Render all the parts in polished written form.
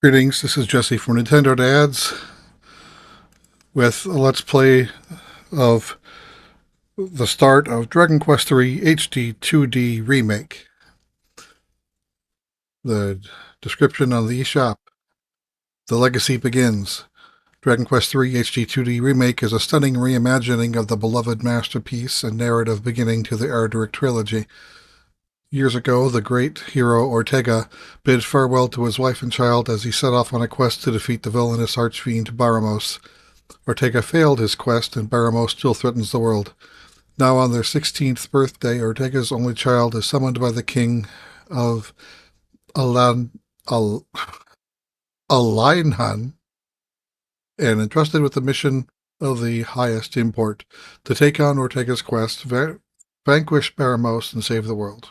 Greetings, this is Jesse from Nintendo Dads with a Let's Play of the start of Dragon Quest III HD-2D Remake. The description on the eShop. The legacy begins. Dragon Quest III HD-2D Remake is a stunning reimagining of the beloved masterpiece and narrative beginning to the Ardric trilogy. Years ago, the great hero Ortega bid farewell to his wife and child as he set off on a quest to defeat the villainous archfiend Baramos. Ortega failed his quest, and Baramo still threatens the world. Now on their 16th birthday, Ortega's only child is summoned by the king of Alainhan and entrusted with the mission of the highest import to take on Ortega's quest, vanquish Baramos, and save the world.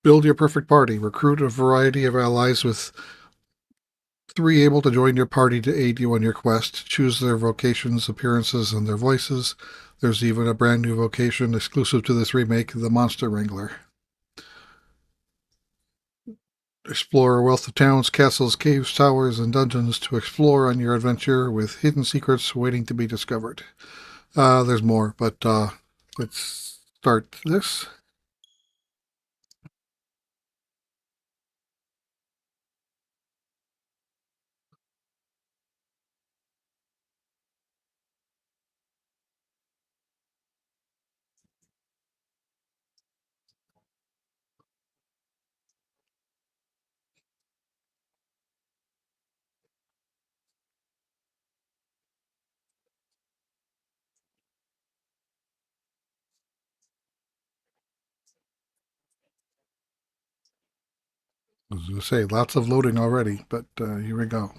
Build your perfect party. Recruit a variety of allies with 3 able to join your party to aid you on your quest. Choose their vocations, appearances, and their voices. There's even a brand new vocation exclusive to this remake, the Monster Wrangler. Explore a wealth of towns, castles, caves, towers, and dungeons to explore on your adventure with hidden secrets waiting to be discovered. There's more, but let's start this. I was going to say, lots of loading already, but here we go.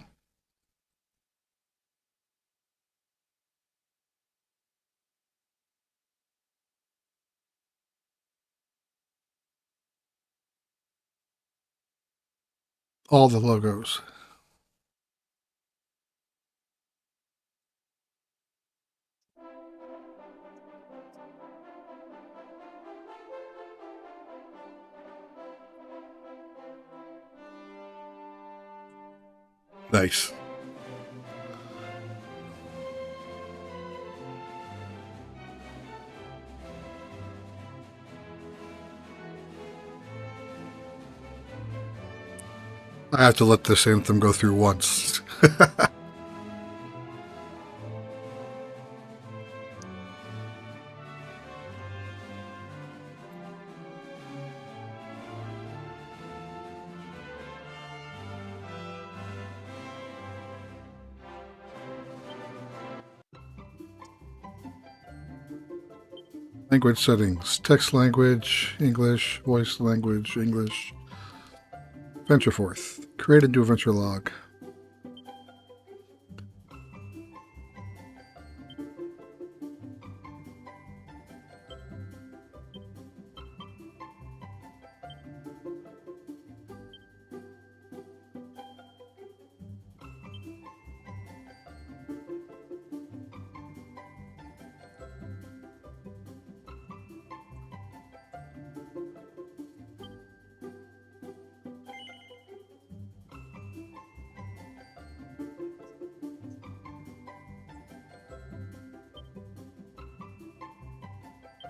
All the logos. Nice. I have to let this anthem go through once. Language settings. Text language, English. Voice language, English. Venture forth. Create a new adventure log.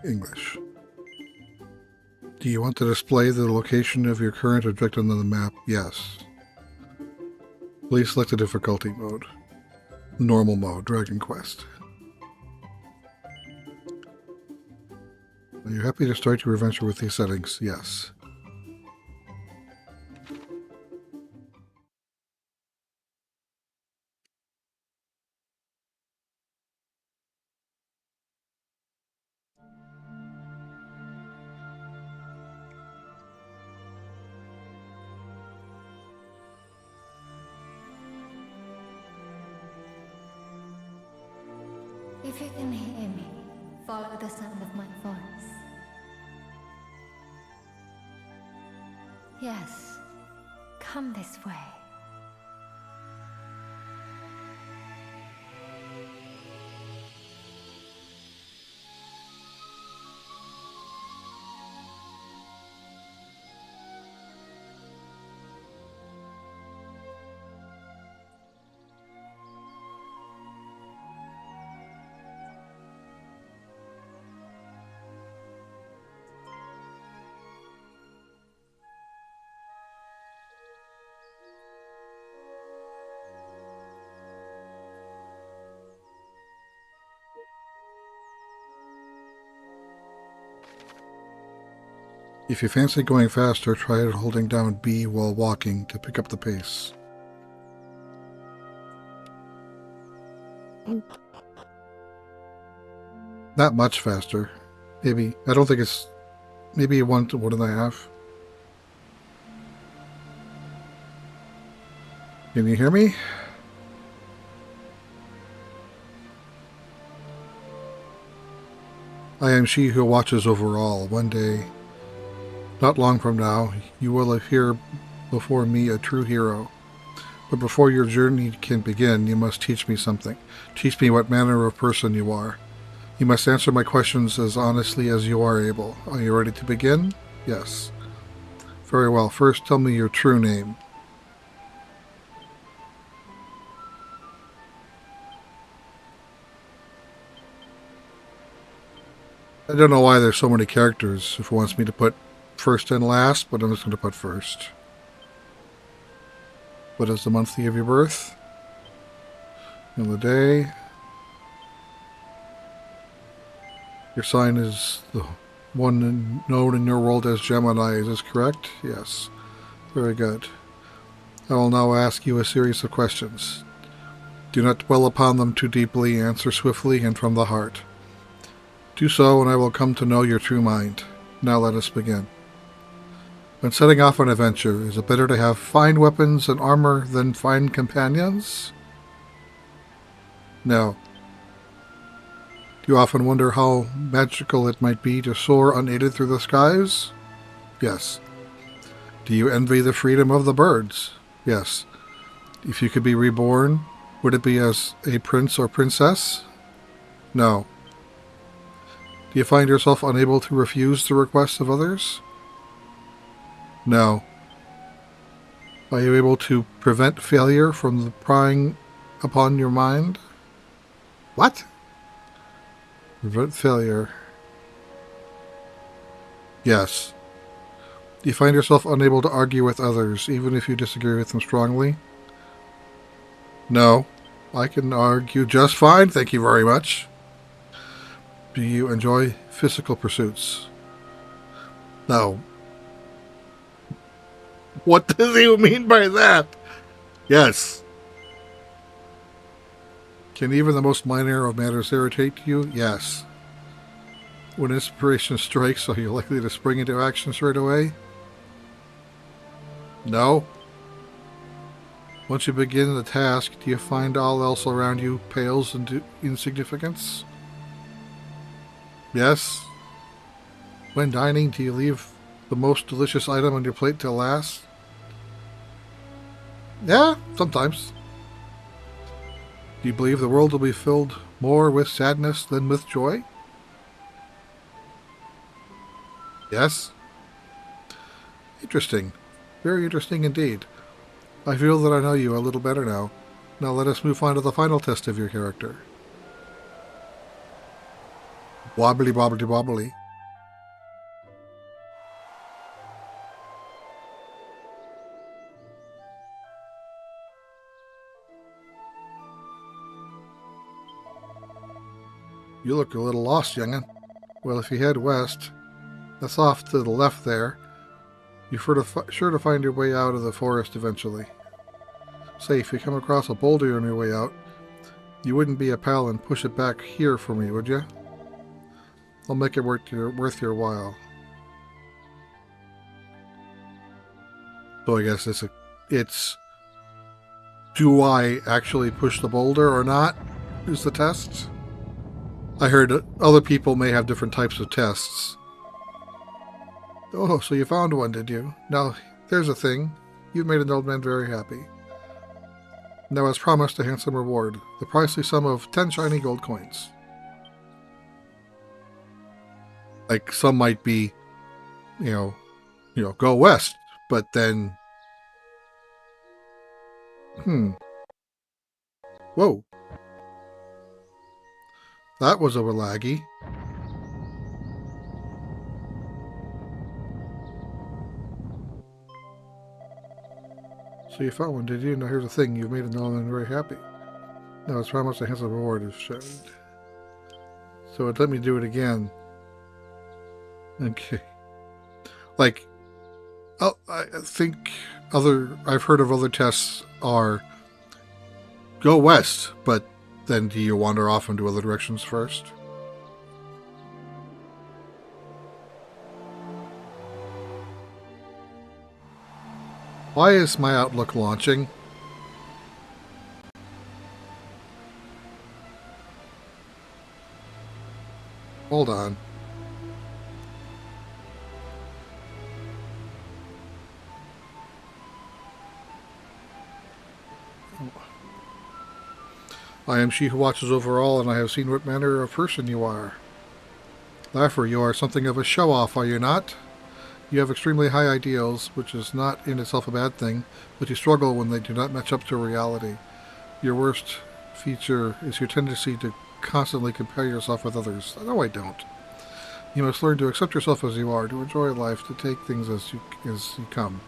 English. Do you want to display the location of your current objective on the map? Yes. Please select the difficulty mode. Normal mode, Dragon Quest. Are you happy to start your adventure with these settings? Yes. If you can hear me, follow the sound of my voice. Yes, come this way. If you fancy going faster, try holding down B while walking to pick up the pace. Not much faster. Maybe. I don't think it's... Maybe 1 to 1.5. Can you hear me? I am she who watches over all. One day, not long from now, you will appear before me a true hero. But before your journey can begin, you must teach me something. Teach me what manner of person you are. You must answer my questions as honestly as you are able. Are you ready to begin? Yes. Very well. First, tell me your true name. I don't know why there's so many characters if it wants me to put first and last, but I'm just going to put first. What is the month of your birth? And the day. Your sign is the one known in your world as Gemini. Is this correct? Yes. Very good. I will now ask you a series of questions. Do not dwell upon them too deeply. Answer swiftly and from the heart. Do so, and I will come to know your true mind. Now let us begin. When setting off on an adventure, is it better to have fine weapons and armor than fine companions? No. Do you often wonder how magical it might be to soar unaided through the skies? Yes. Do you envy the freedom of the birds? Yes. If you could be reborn, would it be as a prince or princess? No. Do you find yourself unable to refuse the requests of others? No. Are you able to prevent failure from prying upon your mind? What? Prevent failure. Yes. Do you find yourself unable to argue with others, even if you disagree with them strongly? No. I can argue just fine, thank you very much. Do you enjoy physical pursuits? No. What does he mean by that? Yes. Can even the most minor of matters irritate you? Yes. When inspiration strikes, are you likely to spring into action straight away? No. Once you begin the task, do you find all else around you pales into insignificance? Yes. When dining, do you leave the most delicious item on your plate till last? Yeah, sometimes. Do you believe the world will be filled more with sadness than with joy? Yes. Interesting. Very interesting indeed. I feel that I know you a little better now. Now let us move on to the final test of your character. Wobbly, wobbly, wobbly. You look a little lost, young'un. Well, if you head west, that's off to the left there. You're sure to find your way out of the forest eventually. Say, if you come across a boulder on your way out, you wouldn't be a pal and push it back here for me, would you? I'll make it worth your while. So I guess it's do I actually push the boulder or not is the test. I heard other people may have different types of tests. Oh, so you found one, did you? Now, there's a thing. You've made an old man very happy. Now, as promised, a handsome reward. The pricely sum of 10 shiny gold coins. Like, some might be, you know, go west, but then... Whoa. That was a laggy. So you found one, did you? Now here's the thing. You've made an old man very happy. Now, as promised, a handsome reward is shown. So it let me do it again. Okay. Like, I think I've heard of other tests are go west, but then do you wander off into other directions first? Why is my Outlook launching? Hold on. I am she who watches over all, and I have seen what manner of person you are. Laugher, you are something of a show-off, are you not? You have extremely high ideals, which is not in itself a bad thing, but you struggle when they do not match up to reality. Your worst feature is your tendency to constantly compare yourself with others. No, I don't. You must learn to accept yourself as you are, to enjoy life, to take things as you come.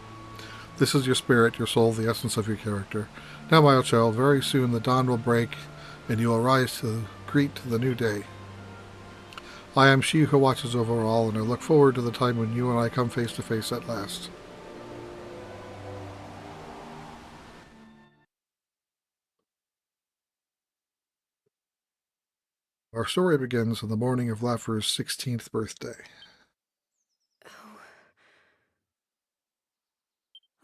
This is your spirit, your soul, the essence of your character. Now, my child, very soon the dawn will break, and you will rise to greet the new day. I am she who watches over all, and I look forward to the time when you and I come face to face at last. Our story begins on the morning of Laffer's 16th birthday. Oh.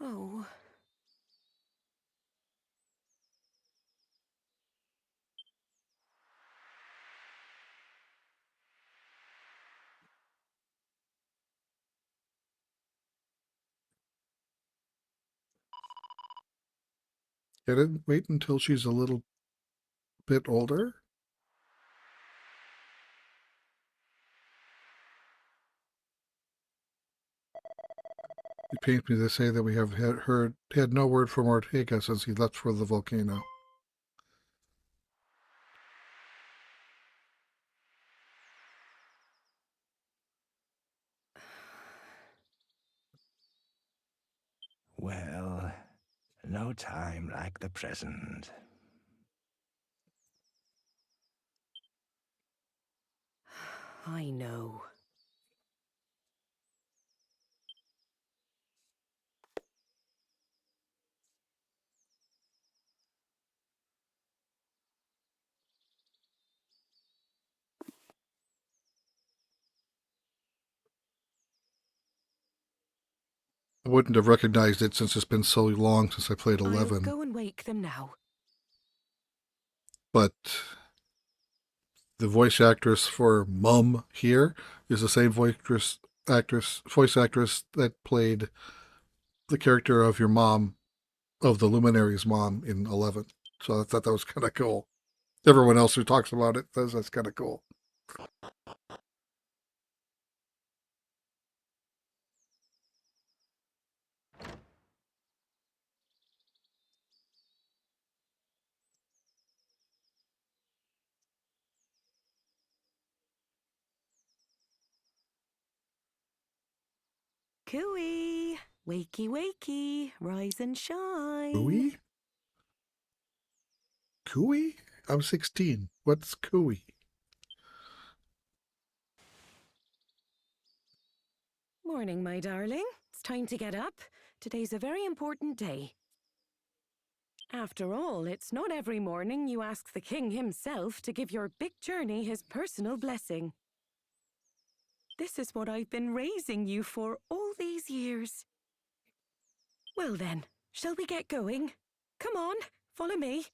Oh. Get it? Wait until she's a little bit older? It pains me to say that we have had no word from Ortega since he left for the volcano. Well, no time like the present. I know. I wouldn't have recognized it since it's been so long since I played I'll 11. go and wake them now. But the voice actress for Mum here is the same voice actress that played the character of your mom, of the Luminary's mom in 11. So I thought that was kind of cool. Everyone else who talks about it says that's kind of cool. Cooey! Wakey, wakey! Rise and shine! Cooey? Cooey? I'm 16. What's Cooey? Morning, my darling. It's time to get up. Today's a very important day. After all, it's not every morning you ask the king himself to give your big journey his personal blessing. This is what I've been raising you for all these years. Well then, shall we get going? Come on, follow me.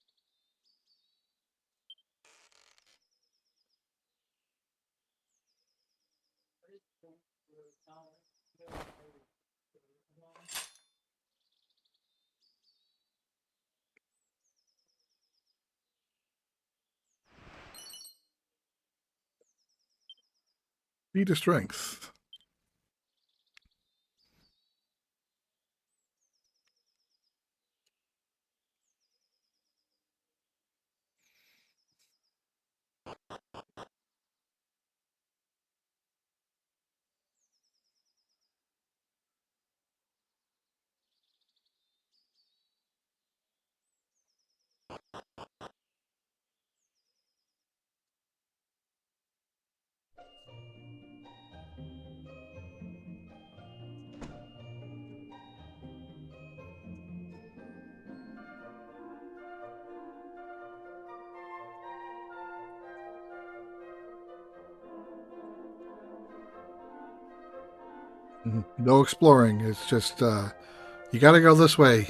Need a strength. No exploring. It's just, you gotta go this way.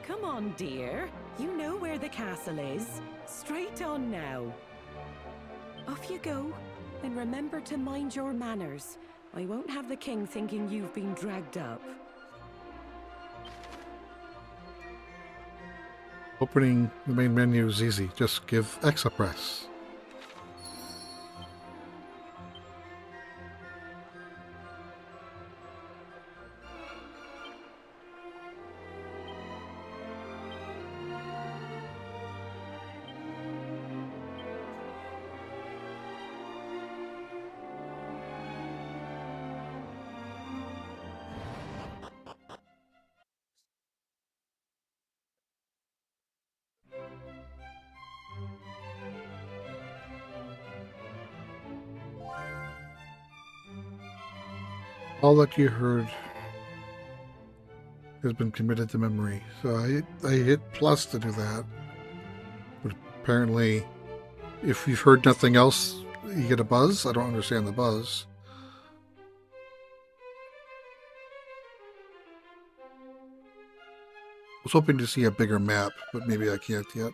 Come on, dear. You know where the castle is. Straight on now. Off you go. And remember to mind your manners. I won't have the king thinking you've been dragged up. Opening the main menu is easy. Just give X a press. All that you heard has been committed to memory. So I hit plus to do that. But apparently, if you've heard nothing else, you get a buzz. I don't understand the buzz. I was hoping to see a bigger map, but maybe I can't yet.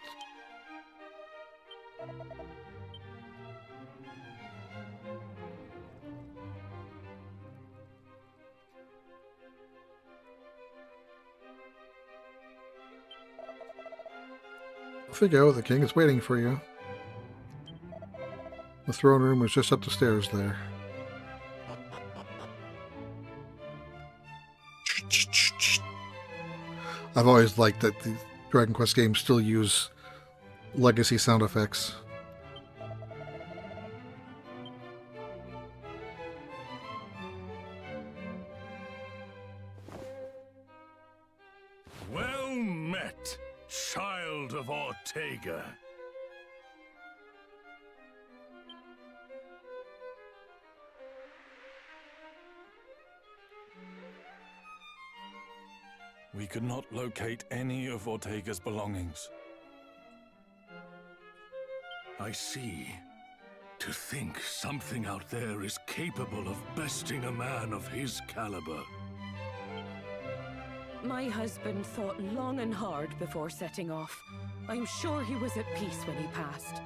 Off you go, the king is waiting for you. The throne room is just up the stairs there. I've always liked that the Dragon Quest games still use legacy sound effects. Well met, child of Ortega. We could not locate any of Ortega's belongings. I see. To think something out there is capable of besting a man of his caliber. My husband thought long and hard before setting off. I'm sure he was at peace when he passed.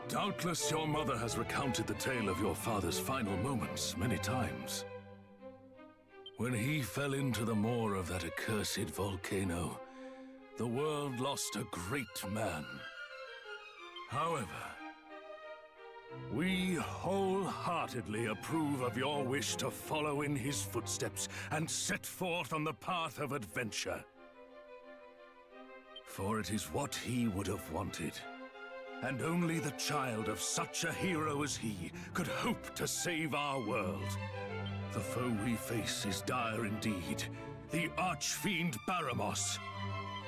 Doubtless your mother has recounted the tale of your father's final moments many times. When he fell into the maw of that accursed volcano, the world lost a great man. However, we wholeheartedly approve of your wish to follow in his footsteps and set forth on the path of adventure. For it is what he would have wanted. And only the child of such a hero as he could hope to save our world. The foe we face is dire indeed, the archfiend Baramos.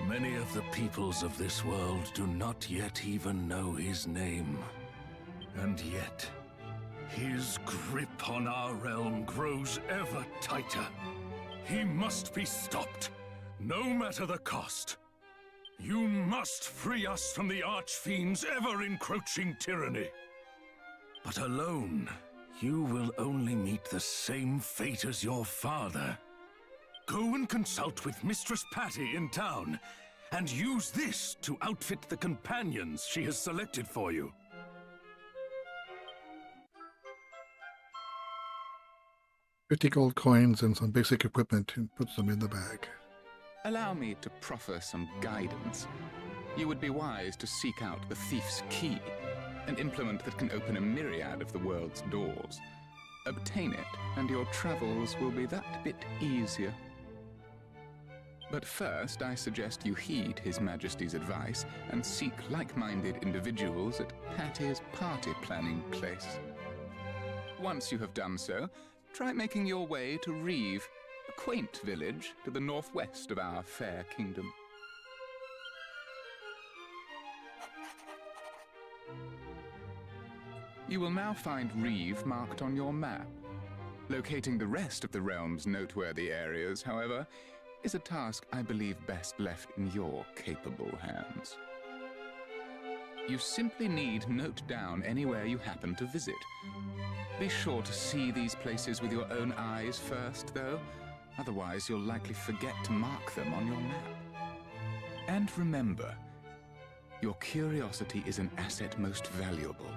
Many of the peoples of this world do not yet even know his name. And yet, his grip on our realm grows ever tighter. He must be stopped, no matter the cost. You must free us from the Archfiend's ever-encroaching tyranny. But alone, you will only meet the same fate as your father. Go and consult with Mistress Patty in town, and use this to outfit the companions she has selected for you. 50 gold coins and some basic equipment and puts them in the bag. Allow me to proffer some guidance. You would be wise to seek out the thief's key, an implement that can open a myriad of the world's doors. Obtain it, and your travels will be that bit easier. But first, I suggest you heed His Majesty's advice and seek like-minded individuals at Patty's party planning place. Once you have done so, try making your way to Reeve, a quaint village to the northwest of our fair kingdom. You will now find Reeve marked on your map. Locating the rest of the realm's noteworthy areas, however, is a task I believe best left in your capable hands. You simply need note down anywhere you happen to visit. Be sure to see these places with your own eyes first, though. Otherwise, you'll likely forget to mark them on your map. And remember, your curiosity is an asset most valuable.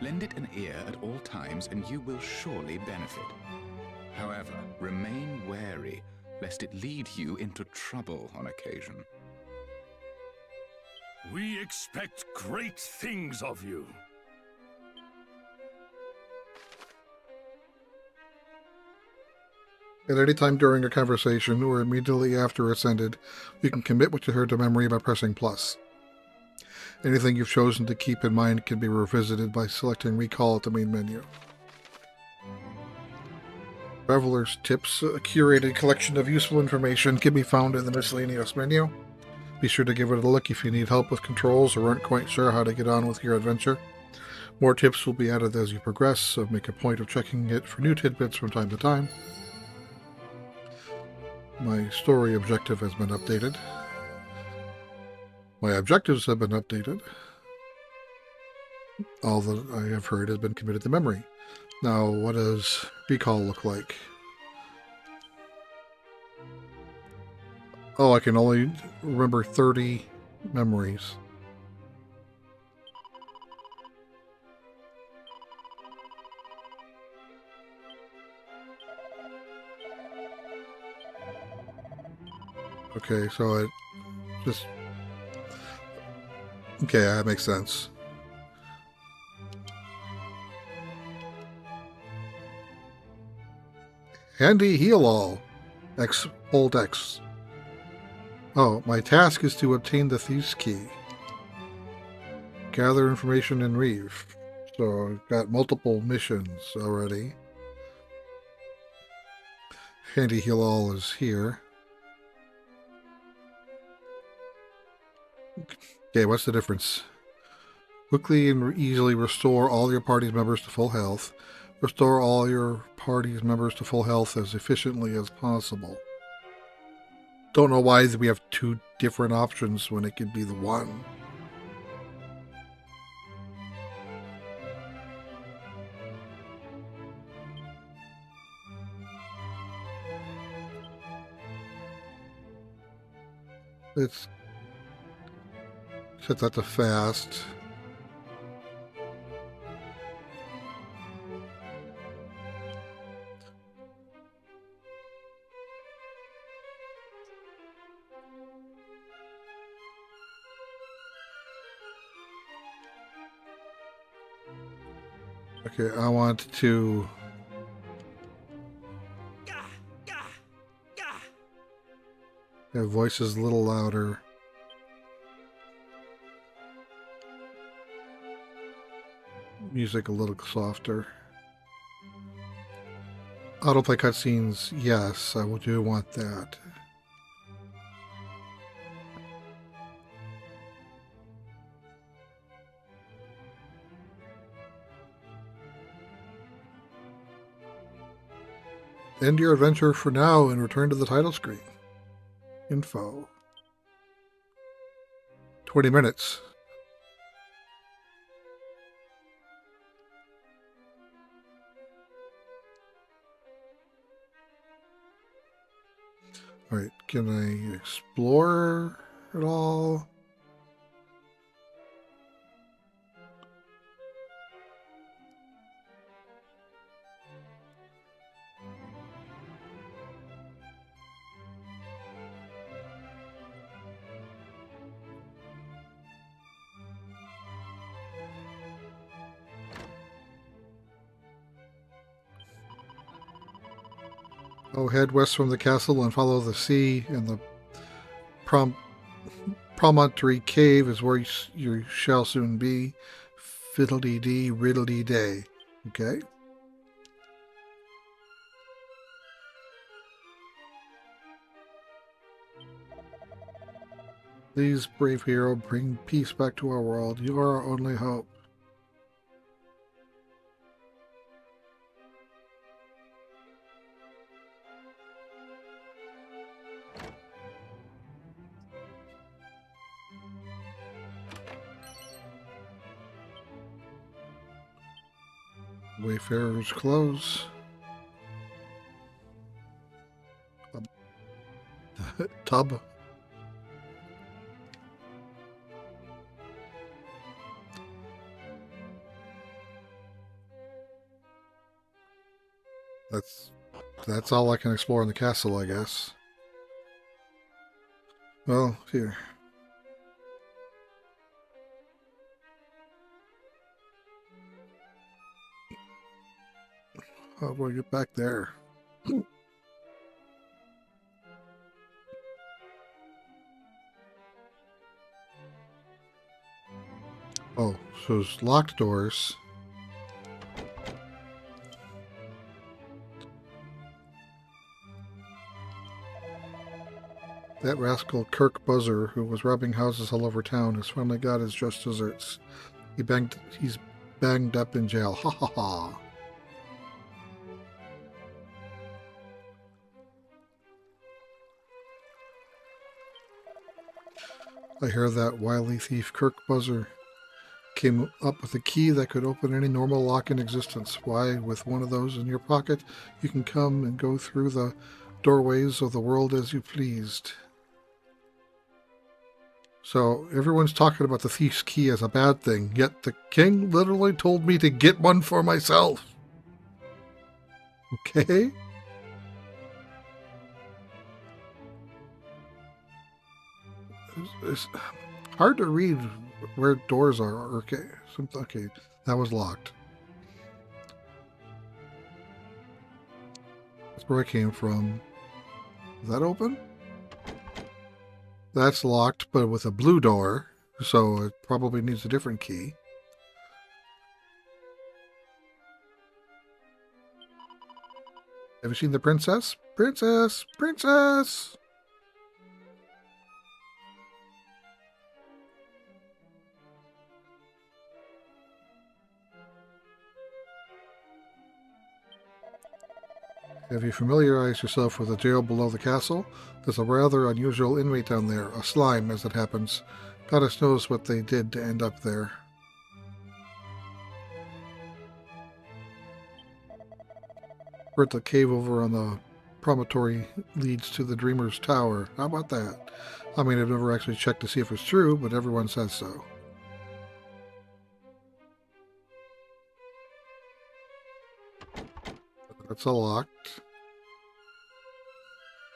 Lend it an ear at all times, and you will surely benefit. However, remain wary, lest it lead you into trouble on occasion. We expect great things of you. At any time during a conversation or immediately after it's ended, you can commit what you heard to memory by pressing plus. Anything you've chosen to keep in mind can be revisited by selecting Recall at the main menu. Traveler's Tips, a curated collection of useful information, can be found in the Miscellaneous menu. Be sure to give it a look if you need help with controls or aren't quite sure how to get on with your adventure. More tips will be added as you progress, so make a point of checking it for new tidbits from time to time. My story objective has been updated. My objectives have been updated. All that I have heard has been committed to memory. Now, what does Recall look like? Oh, I can only remember 30 memories. Okay, so it just... Okay, that makes sense. Handy Heal All. X, Hold X. Oh, my task is to obtain the Thief's Key. Gather information in Reeve. So I've got multiple missions already. Handy Heal All is here. Okay, what's the difference? Quickly and easily restore all your party's members to full health. Restore all your party's members to full health as efficiently as possible. Don't know why we have two different options when it could be the one. Let's set that to fast. Okay, I want to have voices a little louder. Music a little softer. Autoplay cutscenes, yes, I do want that. End your adventure for now and return to the title screen. Info. 20 minutes. Alright, can I explore at all? Oh, head west from the castle and follow the sea, and the promontory cave is where you shall soon be. Fiddle-dee-dee, riddle-dee-day. Okay. Please, brave hero, bring peace back to our world. You are our only hope. Wayfarer's clothes. Tub. That's all I can explore in the castle, I guess. Well, here. How do I get back there? Oh, so there's locked doors. That rascal Kirk Buzzer, who was robbing houses all over town, has finally got his just desserts. He's banged up in jail. Ha ha ha. I hear that wily thief Kirk Buzzer came up with a key that could open any normal lock in existence. Why, with one of those in your pocket, you can come and go through the doorways of the world as you pleased. So everyone's talking about the thief's key as a bad thing, yet the king literally told me to get one for myself. Okay? It's hard to read where doors are. Okay, okay, that was locked. That's where I came from. Is that open? That's locked, but with a blue door, so it probably needs a different key. Have you seen the princess? Princess! Princess! Have you familiarized yourself with the jail below the castle? There's a rather unusual inmate down there, a slime as it happens. Goddess knows what they did to end up there. Heard the cave over on the promontory leads to the Dreamer's Tower. How about that? I mean, I've never actually checked to see if it's true, but everyone says so. That's a locked.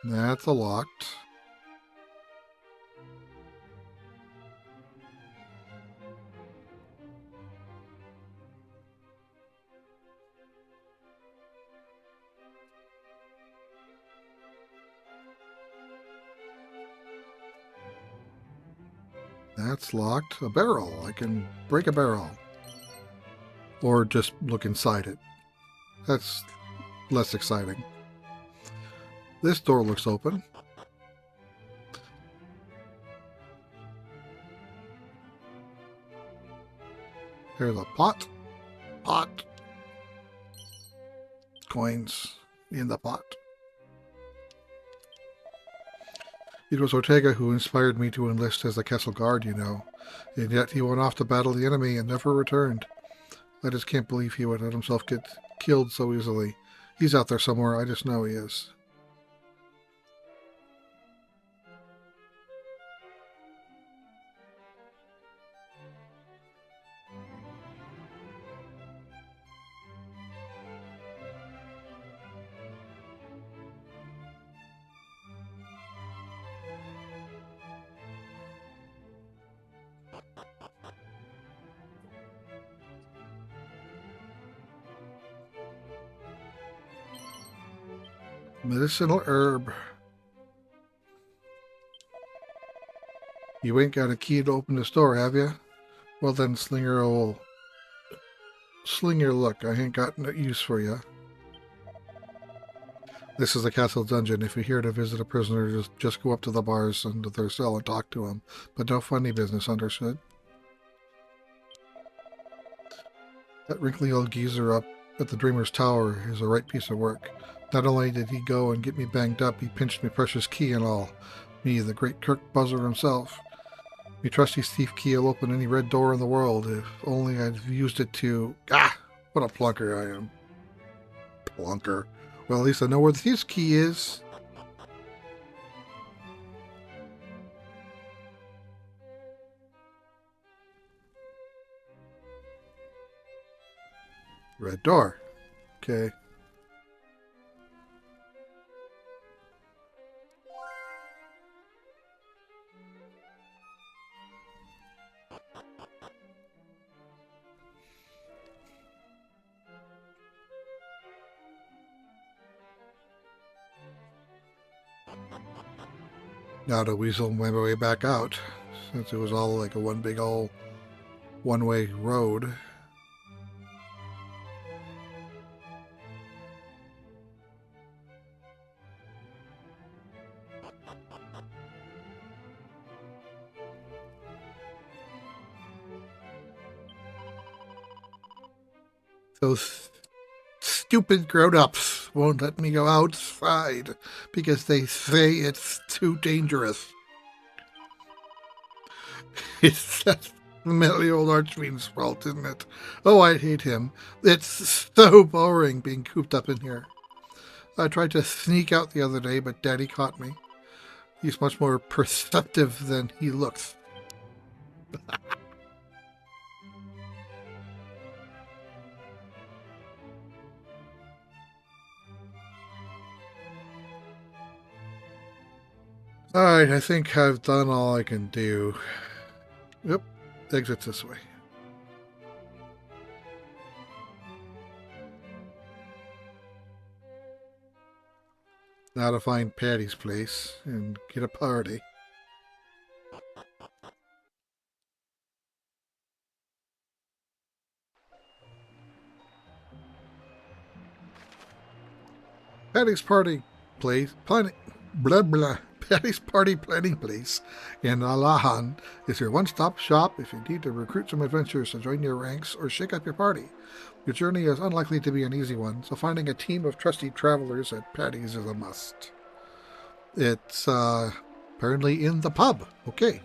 That's a locked. That's locked. A barrel. I can break a barrel. Or just look inside it. That's less exciting. This door looks open. There's a pot. Pot. Coins in the pot. It was Ortega who inspired me to enlist as a castle guard, you know. And yet he went off to battle the enemy and never returned. I just can't believe he would let himself get killed so easily. He's out there somewhere, I just know he is. Medicinal herb. You ain't got a key to open this door, have you? Well then, sling your luck. I ain't got no use for you. This is the castle dungeon. If you're here to visit a prisoner, just go up to the bars under their cell and talk to them. But no funny business, understood? That wrinkly old geezer up at the Dreamer's Tower is a right piece of work. Not only did he go and get me banged up, he pinched me precious key and all. Me, the great Kirk Buzzer himself. Me trusty thief key will open any red door in the world, if only I'd used it to... Ah! What a plunker I am. Plunker. Well, at least I know where the thief's key is. Red door. Okay. Now to weasel my way back out, since it was all like a one big old one-way road. Those stupid grown-ups won't let me go outside because they say it's too dangerous. It's that smelly old Archfiend's fault, isn't it? Oh, I hate him. It's so boring being cooped up in here. I tried to sneak out the other day, but Daddy caught me. He's much more perceptive than he looks. Alright, I think I've done all I can do. Yep, exit's this way. Now to find Patty's place and get a party. Patty's party place, planning, blah blah. Patty's party planning place in Alahan is your one-stop shop if you need to recruit some adventurers to join your ranks or shake up your party. Your journey is unlikely to be an easy one, so finding a team of trusty travelers at Patty's is a must. It's apparently in the pub. Okay.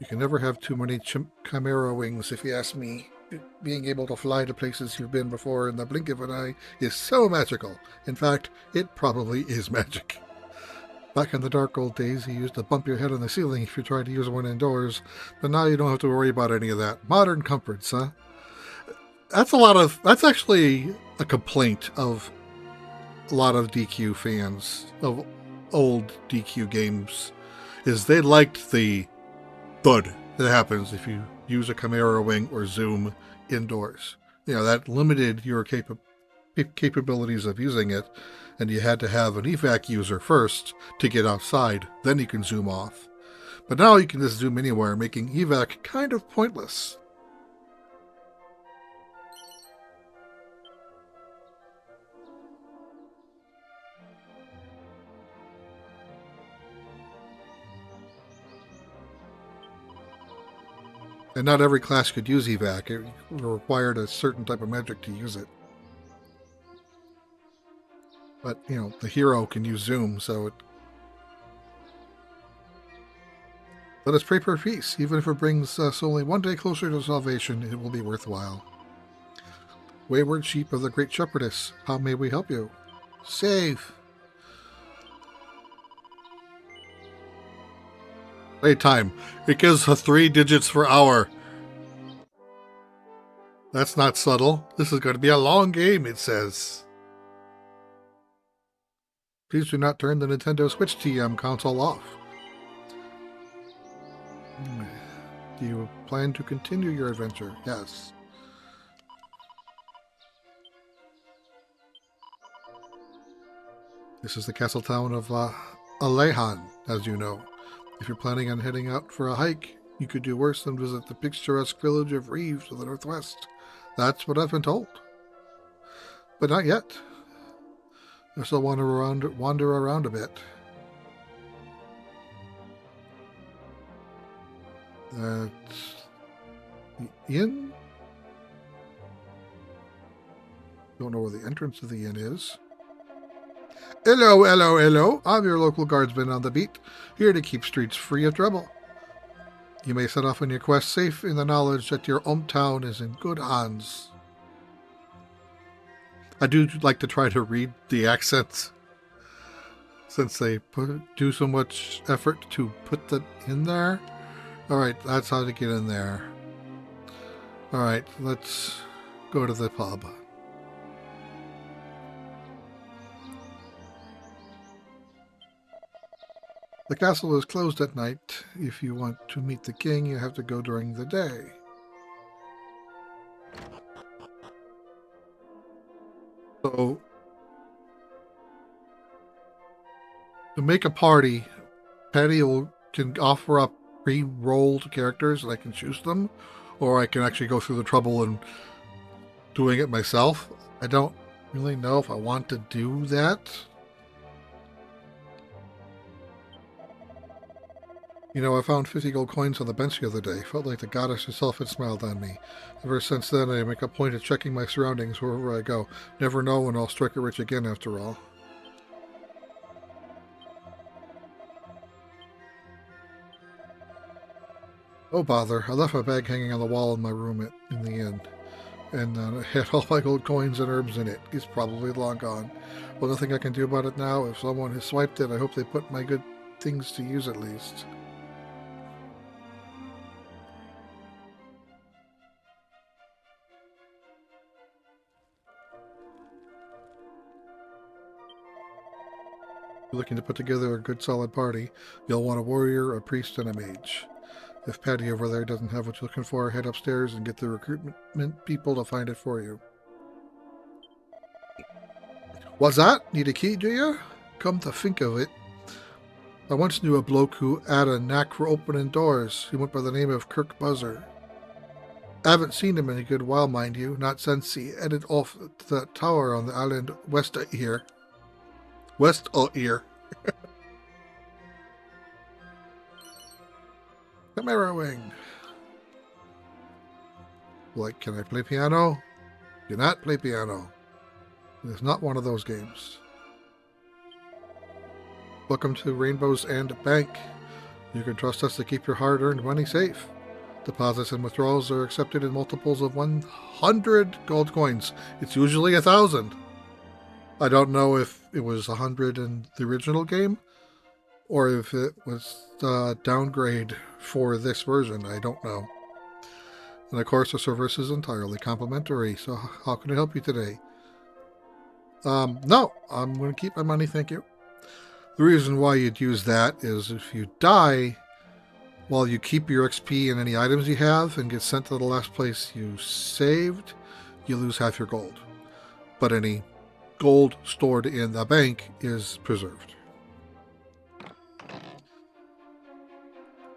You can never have too many chimera wings, if you ask me. Being able to fly to places you've been before in the blink of an eye is so magical. In fact, it probably is magic. Back in the dark old days, you used to bump your head on the ceiling if you tried to use one indoors, but now you don't have to worry about any of that. Modern comforts, huh? That's actually a complaint of a lot of DQ fans, of old DQ games, is they liked the thud that happens if you use a Chimera wing or zoom indoors. You know, that limited your capabilities of using it, and you had to have an evac user first to get outside, then you can zoom off. But now you can just zoom anywhere, making evac kind of pointless. And not every class could use evac. It required a certain type of magic to use it. But, you know, the hero can use zoom, so it... Let us pray for peace. Even if it brings us only one day closer to salvation, it will be worthwhile. Wayward sheep of the great shepherdess, how may we help you? Save! Wait time. It gives 3 digits per hour. That's not subtle. This is going to be a long game, it says. Please do not turn the Nintendo Switch TM console off. Do you plan to continue your adventure? Yes. This is the castle town of Alehan, as you know. If you're planning on heading out for a hike, you could do worse than visit the picturesque village of Reeves to the northwest. That's what I've been told. But not yet. I still want to wander around a bit. That's the inn? Don't know where the entrance of the inn is. Hello, hello, hello. I'm your local guardsman on the beat, here to keep streets free of trouble. You may set off on your quest safe in the knowledge that your hometown is in good hands. I do like to try to read the accents, since they do so much effort to put that in there. Alright, that's how to get in there. Alright, let's go to the pub. The castle is closed at night. If you want to meet the king, you have to go during the day. So, to make a party, Patty can offer up pre-rolled characters and I can choose them, or I can actually go through the trouble and doing it myself. I don't really know if I want to do that. You know, I found 50 gold coins on the bench the other day. Felt like the goddess herself had smiled on me. Ever since then, I make a point of checking my surroundings wherever I go. Never know when I'll strike it rich again, after all. Oh, bother. I left my bag hanging on the wall in my room in the inn. And it had all my gold coins and herbs in it. It's probably long gone. Well, nothing I can do about it now. If someone has swiped it, I hope they put my good things to use at least. Looking to put together a good solid party, you'll want a warrior, a priest, and a mage. If Patty over there doesn't have what you're looking for, head upstairs and get the recruitment people to find it for you. What's that? Need a key, do you? Come to think of it, I once knew a bloke who had a knack for opening doors. He went by the name of Kirk Buzzer. I haven't seen him in a good while, mind you, not since he headed off to that tower on the island west of here. West of here. Camera wing. Like, can I play piano? Cannot play piano. It's not one of those games. Welcome to Rainbow's End Bank. You can trust us to keep your hard-earned money safe. Deposits and withdrawals are accepted in multiples of 100 gold coins. It's usually 1,000. I don't know if it was 100 in the original game, or if it was a downgrade for this version. I don't know. And of course, the service is entirely complimentary. So how can I help you today? No, I'm going to keep my money, thank you. The reason why you'd use that is if you die, while you keep your XP and any items you have and get sent to the last place you saved, you lose half your gold. But any gold stored in the bank is preserved.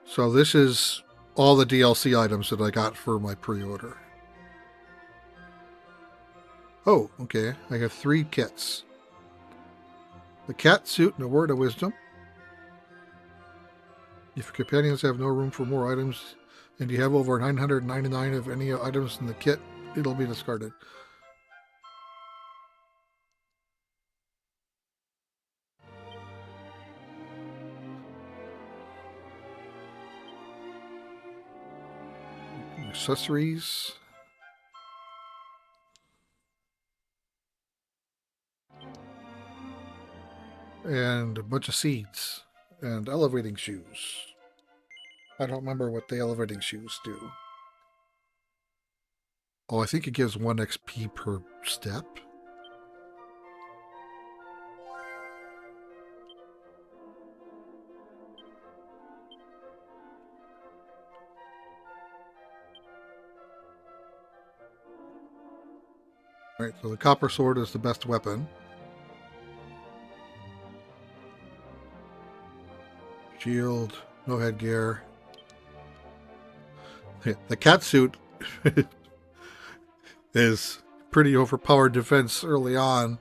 So this is all the DLC items that I got for my pre-order. Oh, okay. I have 3 kits. The cat suit and a word of wisdom. If your companions have no room for more items and you have over 999 of any items in the kit, it'll be discarded. Accessories. And a bunch of seeds. And elevating shoes. I don't remember what the elevating shoes do. Oh, I think it gives 1 XP per step. Alright, so the copper sword is the best weapon. Shield, no headgear. The cat suit is pretty overpowered defense early on.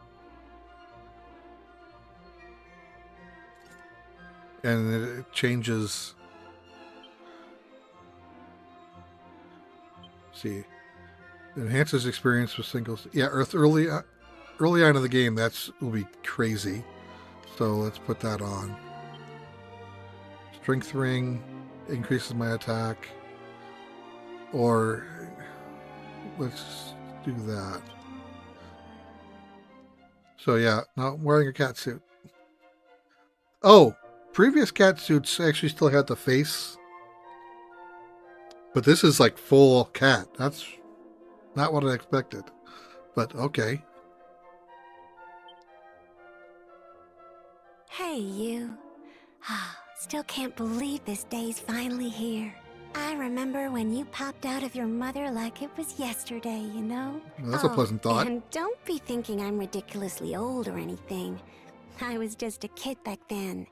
And it changes. Let's see. Enhances experience with singles. Yeah, early on in the game, will be crazy. So let's put that on. Strength ring increases my attack. Or let's do that. So yeah, not wearing a cat suit. Oh, previous cat suits actually still had the face. But this is like full cat. That's not what I expected. But okay. Hey, you. Still can't believe this day's finally here. I remember when you popped out of your mother like it was yesterday, you know? Well, that's a pleasant thought. And don't be thinking I'm ridiculously old or anything. I was just a kid back then.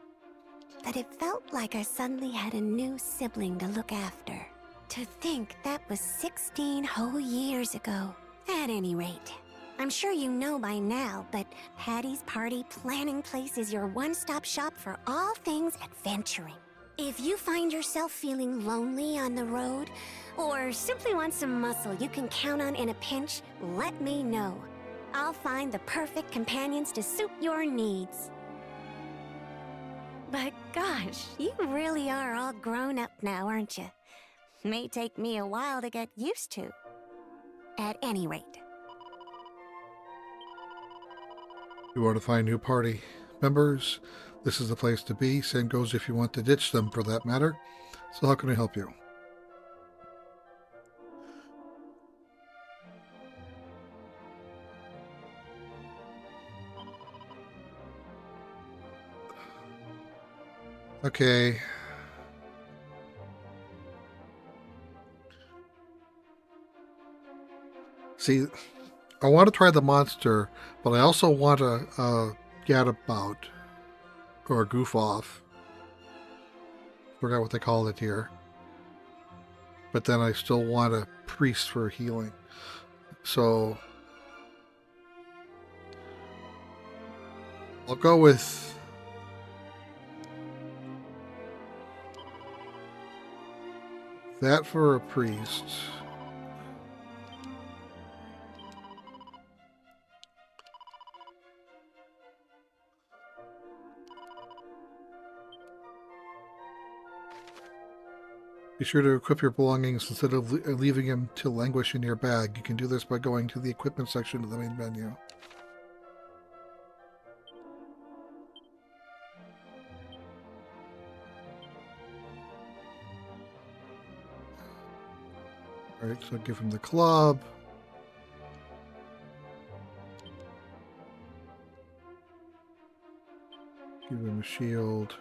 But it felt like I suddenly had a new sibling to look after. To think that was 16 whole years ago. At any rate, I'm sure you know by now, but Patty's Party Planning Place is your one-stop shop for all things adventuring. If you find yourself feeling lonely on the road, or simply want some muscle you can count on in a pinch, let me know. I'll find the perfect companions to suit your needs. But gosh, you really are all grown up now, aren't you? May take me a while to get used to. At any rate. You want to find new party members? This is the place to be. Same goes if you want to ditch them, for that matter. So how can I help you? Okay. See, I want to try the monster, but I also want to gadabout. Or a goof off. Forgot what they call it here. But then I still want a priest for healing. So I'll go with that for a priest. Be sure to equip your belongings instead of leaving them to languish in your bag. You can do this by going to the equipment section of the main menu. Alright, so give him the club. Give him a shield.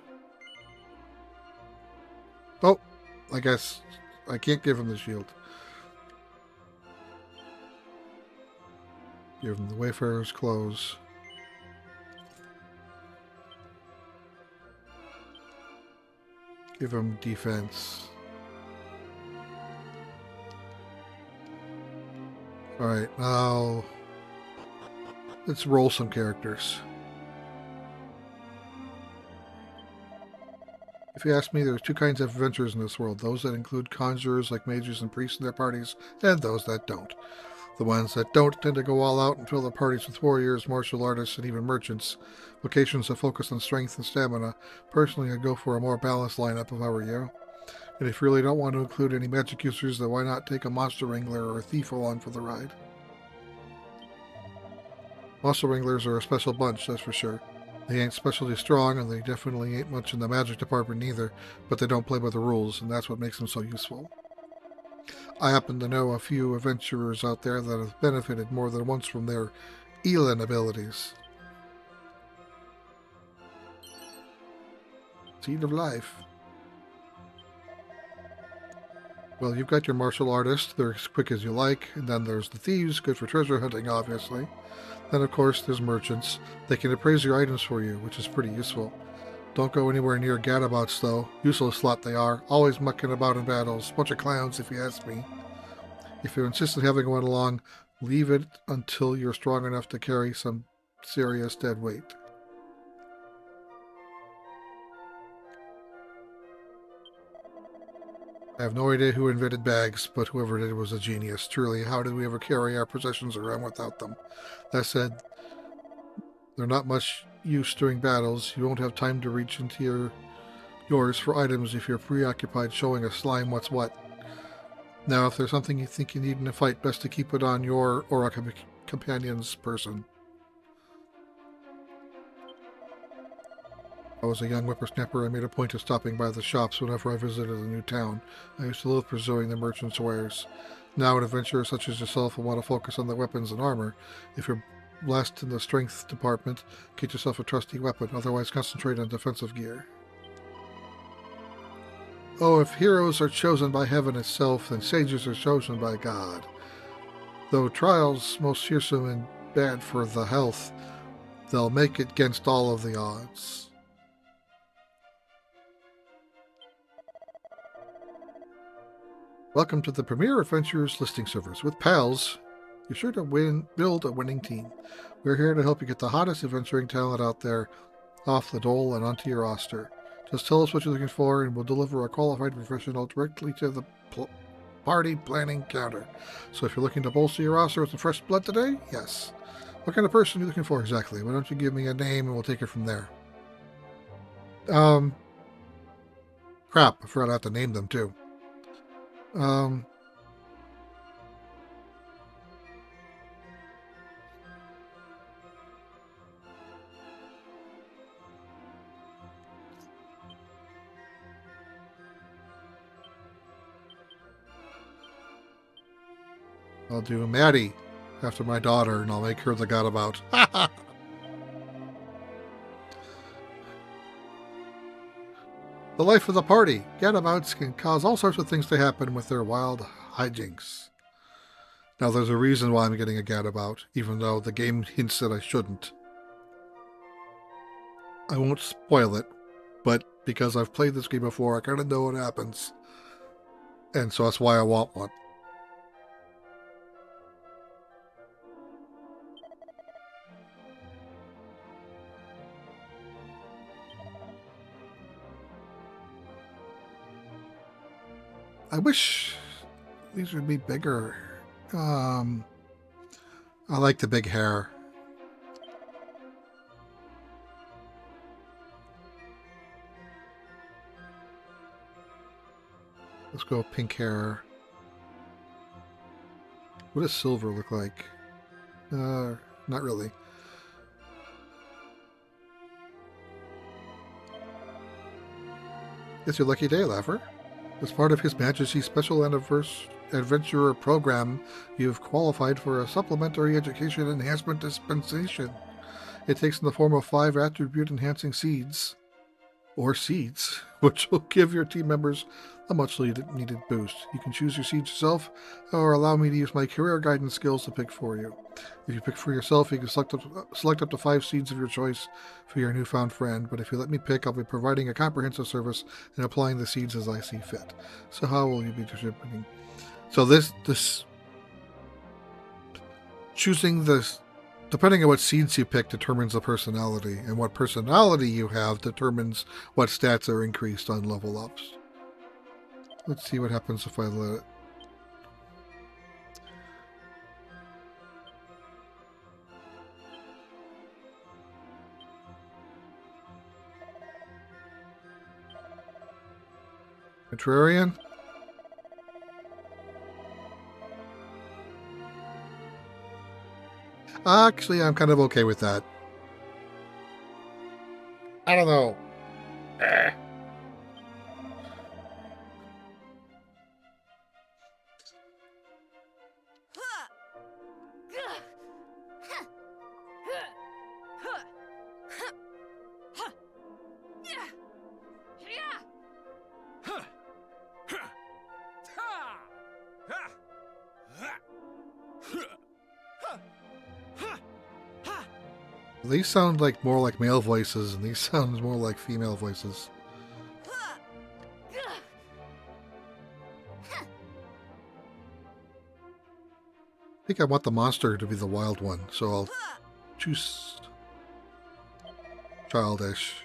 Oh! I guess I can't give him the shield. Give him the Wayfarer's clothes. Give him defense. Alright, now let's roll some characters. If you ask me, there's two kinds of adventurers in this world. Those that include conjurers like mages and priests in their parties, and those that don't. The ones that don't tend to go all out and fill their parties with warriors, martial artists, and even merchants. Locations that focus on strength and stamina. Personally, I'd go for a more balanced lineup if I were you. And if you really don't want to include any magic users, then why not take a monster wrangler or a thief along for the ride? Monster wranglers are a special bunch, that's for sure. They ain't specially strong, and they definitely ain't much in the magic department either, but they don't play by the rules, and that's what makes them so useful. I happen to know a few adventurers out there that have benefited more than once from their Elin abilities. Seed of life. Well, you've got your martial artists, they're as quick as you like, and then there's the thieves, good for treasure hunting, obviously. Then, of course, there's merchants. They can appraise your items for you, which is pretty useful. Don't go anywhere near gadabouts, though. Useless lot they are. Always mucking about in battles. Bunch of clowns, if you ask me. If you insist on having one along, leave it until you're strong enough to carry some serious dead weight. I have no idea who invented bags, but whoever did was a genius. Truly, how did we ever carry our possessions around without them? That said, they're not much use during battles. You won't have time to reach into yours for items if you're preoccupied showing a slime what's what. Now, if there's something you think you need in a fight, best to keep it on your or a companion's person. I was a young whippersnapper. I made a point of stopping by the shops whenever I visited a new town. I used to love pursuing the merchants' wares. Now, an adventurer such as yourself will want to focus on the weapons and armor. If you're blessed in the strength department, get yourself a trusty weapon. Otherwise, concentrate on defensive gear. Oh, if heroes are chosen by heaven itself, then sages are chosen by God. Though trials most fearsome and bad for the health, they'll make it against all of the odds. Welcome to the Premier Adventurers listing servers. With pals, you're sure to build a winning team. We're here to help you get the hottest adventuring talent out there off the dole and onto your roster. Just tell us what you're looking for, and we'll deliver a qualified professional directly to the party planning counter. So if you're looking to bolster your roster with some fresh blood today, yes. What kind of person are you looking for exactly? Why don't you give me a name and we'll take it from there. Crap, I forgot I have to name them too. I'll do Maddie after my daughter, and I'll make her the gadabout. The life of the party. Gadabouts can cause all sorts of things to happen with their wild hijinks. Now, there's a reason why I'm getting a gadabout, even though the game hints that I shouldn't. I won't spoil it, but because I've played this game before, I kind of know what happens. And so that's why I want one. I wish these would be bigger. I like the big hair. Let's go pink hair. What does silver look like? Not really. It's your lucky day, Laugher. As part of His Majesty's Special Adventurer Program, you've qualified for a Supplementary Education Enhancement Dispensation. It takes in the form of 5 attribute-enhancing seeds, which will give your team members a much-needed boost. You can choose your seeds yourself, or allow me to use my career guidance skills to pick for you. If you pick for yourself, you can select up to 5 seeds of your choice for your newfound friend, but if you let me pick, I'll be providing a comprehensive service and applying the seeds as I see fit. So how will you be distributing? So this choosing this, depending on what seeds you pick, determines the personality, and what personality you have determines what stats are increased on level ups. Let's see what happens if I let it. Contrarian? Actually, I'm kind of okay with that. I don't know. These sound like more like male voices, and these sound more like female voices. I think I want the monster to be the wild one, so I'll choose childish.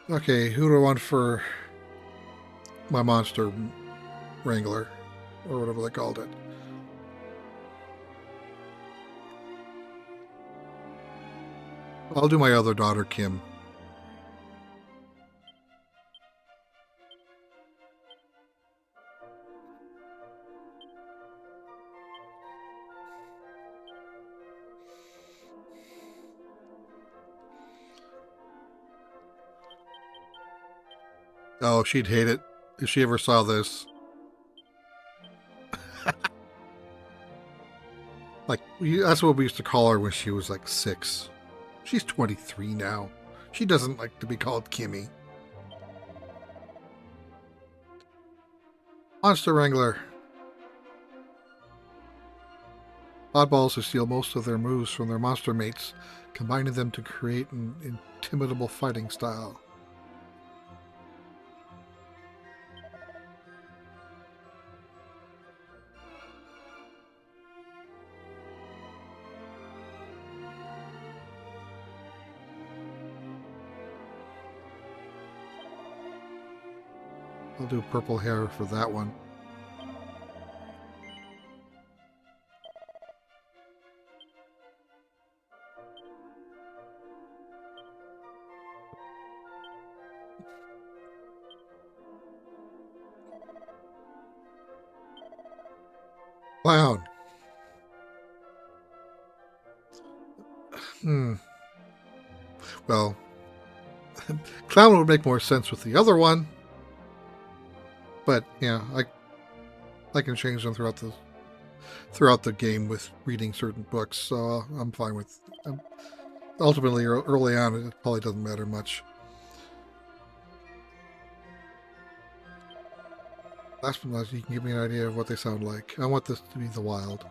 Okay, who do I want for my monster wrangler, or whatever they called it. I'll do my other daughter, Kim. Oh, she'd hate it if she ever saw this. Like, that's what we used to call her when she was like 6. She's 23 now. She doesn't like to be called Kimmy. Monster Wrangler. Oddballs who steal most of their moves from their monster mates, combining them to create an intimidable fighting style. I'll do purple hair for that one. Clown. Well, Clown would make more sense with the other one. But yeah, I can change them throughout the game with reading certain books, so I'm fine with. Ultimately, early on, it probably doesn't matter much. Last but not least, you can give me an idea of what they sound like. I want this to be the wild.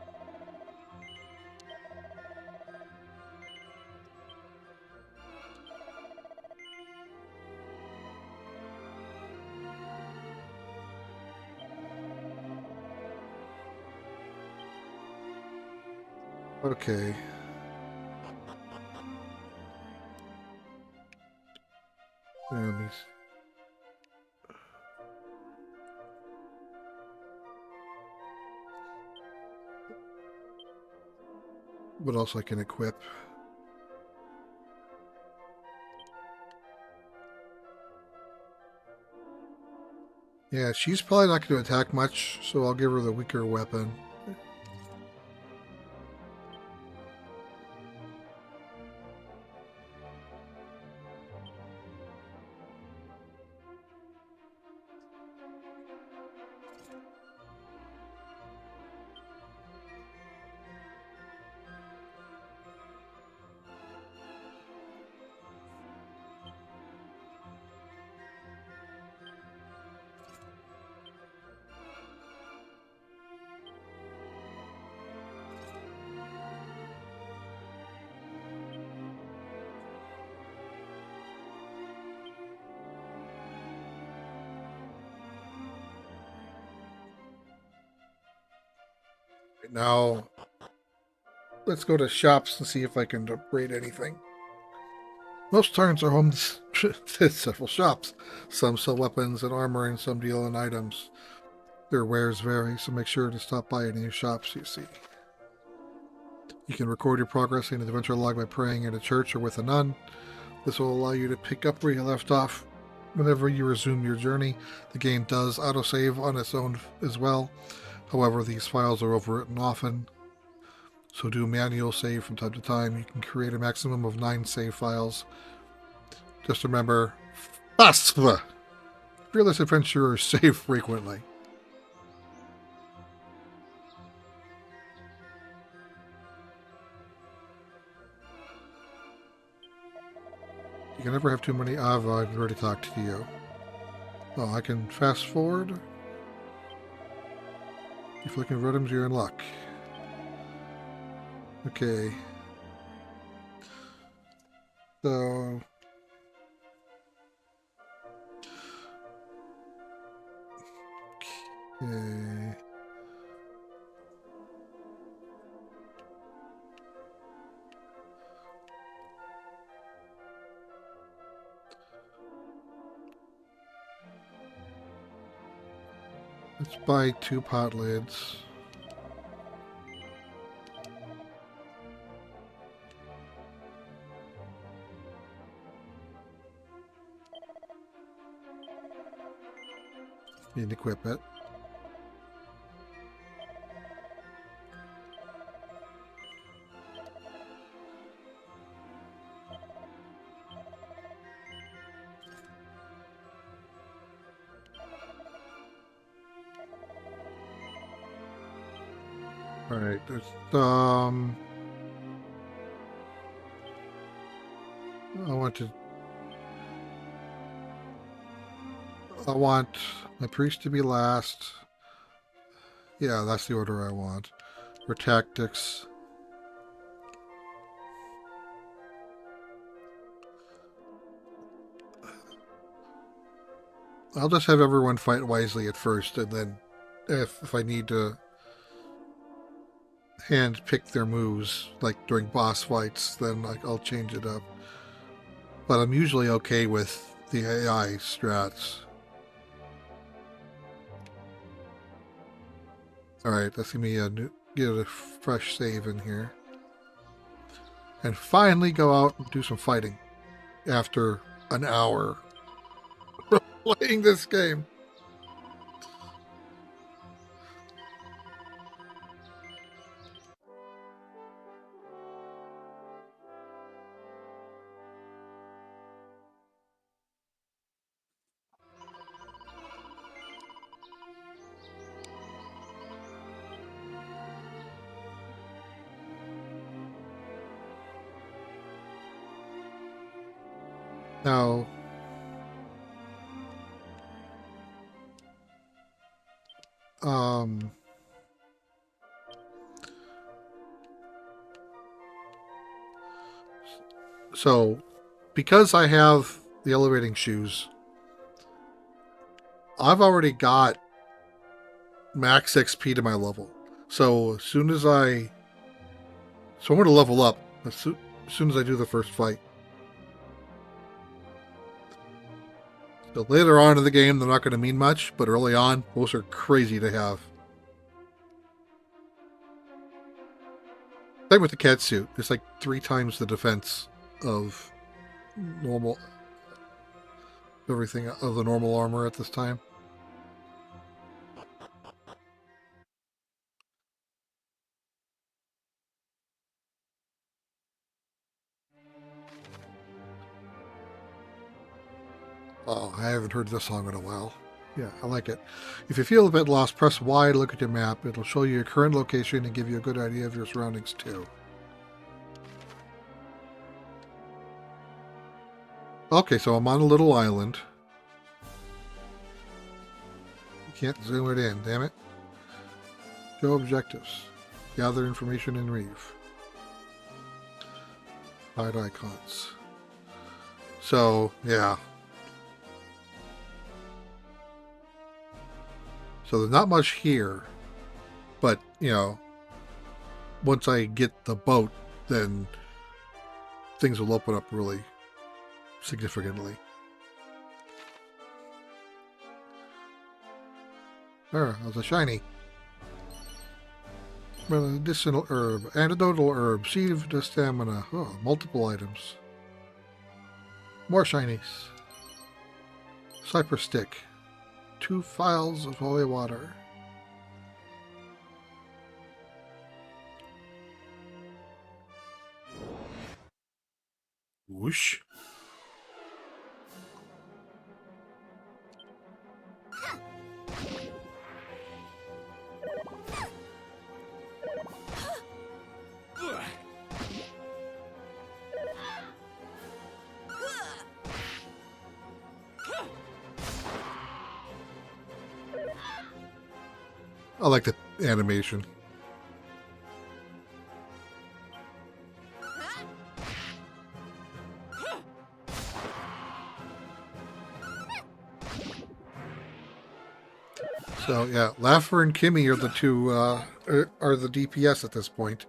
Okay. And what else I can equip? Yeah, she's probably not going to attack much, so I'll give her the weaker weapon. Now, let's go to shops and see if I can upgrade anything. Most turns are home to several shops. Some sell weapons and armor, and some deal in items. Their wares vary, so make sure to stop by any shops you see. You can record your progress in an adventure log by praying in a church or with a nun. This will allow you to pick up where you left off whenever you resume your journey. The game does autosave on its own as well. However, these files are overwritten often, so do a manual save from time to time. You can create a maximum of 9 save files. Just remember, FASFA! Fearless adventurers save frequently. You can never have too many I've already talked to you. Oh, I can fast forward. If you're looking for items, you're in luck. Okay. So... Okay. Let's buy 2 pot lids. Need to equip it. All right, there's I want my priest to be last. Yeah, that's the order I want. For tactics. I'll just have everyone fight wisely at first, and then if I need to hand pick their moves, like during boss fights, then I'll change it up. But I'm usually okay with the AI strats. Alright, let's give me get a fresh save in here. And finally go out and do some fighting after an hour playing this game. Now, so because I have the elevating shoes, I've already got max XP to my level. So as soon as I'm going to level up as soon as I do the first fight. So later on in the game, they're not going to mean much, but early on, those are crazy to have. Same with the cat suit. It's like 3 times the defense of normal, everything of the normal armor at this time. Oh, I haven't heard this song in a while. Yeah, I like it. If you feel a bit lost, press Y to look at your map. It'll show you your current location and give you a good idea of your surroundings too. Okay, so I'm on a little island. You can't zoom it in, damn it. Show objectives. Gather information in Reeve. Hide icons. So, yeah. So there's not much here, but, you know, once I get the boat, then things will open up really significantly. There, that's a shiny. Medicinal herb, antidotal herb, seed of the stamina. Oh, multiple items. More shinies. Cypress stick. 2 vials of holy water. Whoosh. I like the animation. So yeah, Laffer and Kimmy are the two are the DPS at this point.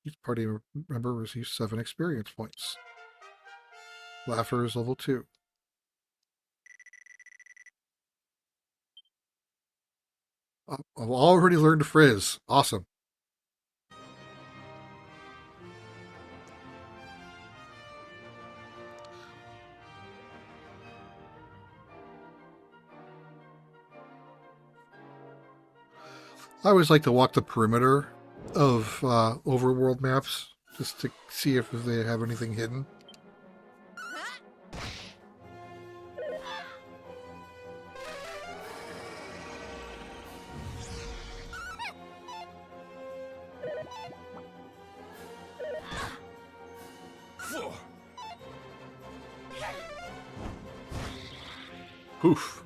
Each party member receives 7 experience points. Laughter is level 2. I've already learned to frizz. Awesome. I always like to walk the perimeter of overworld maps just to see if they have anything hidden. Poof.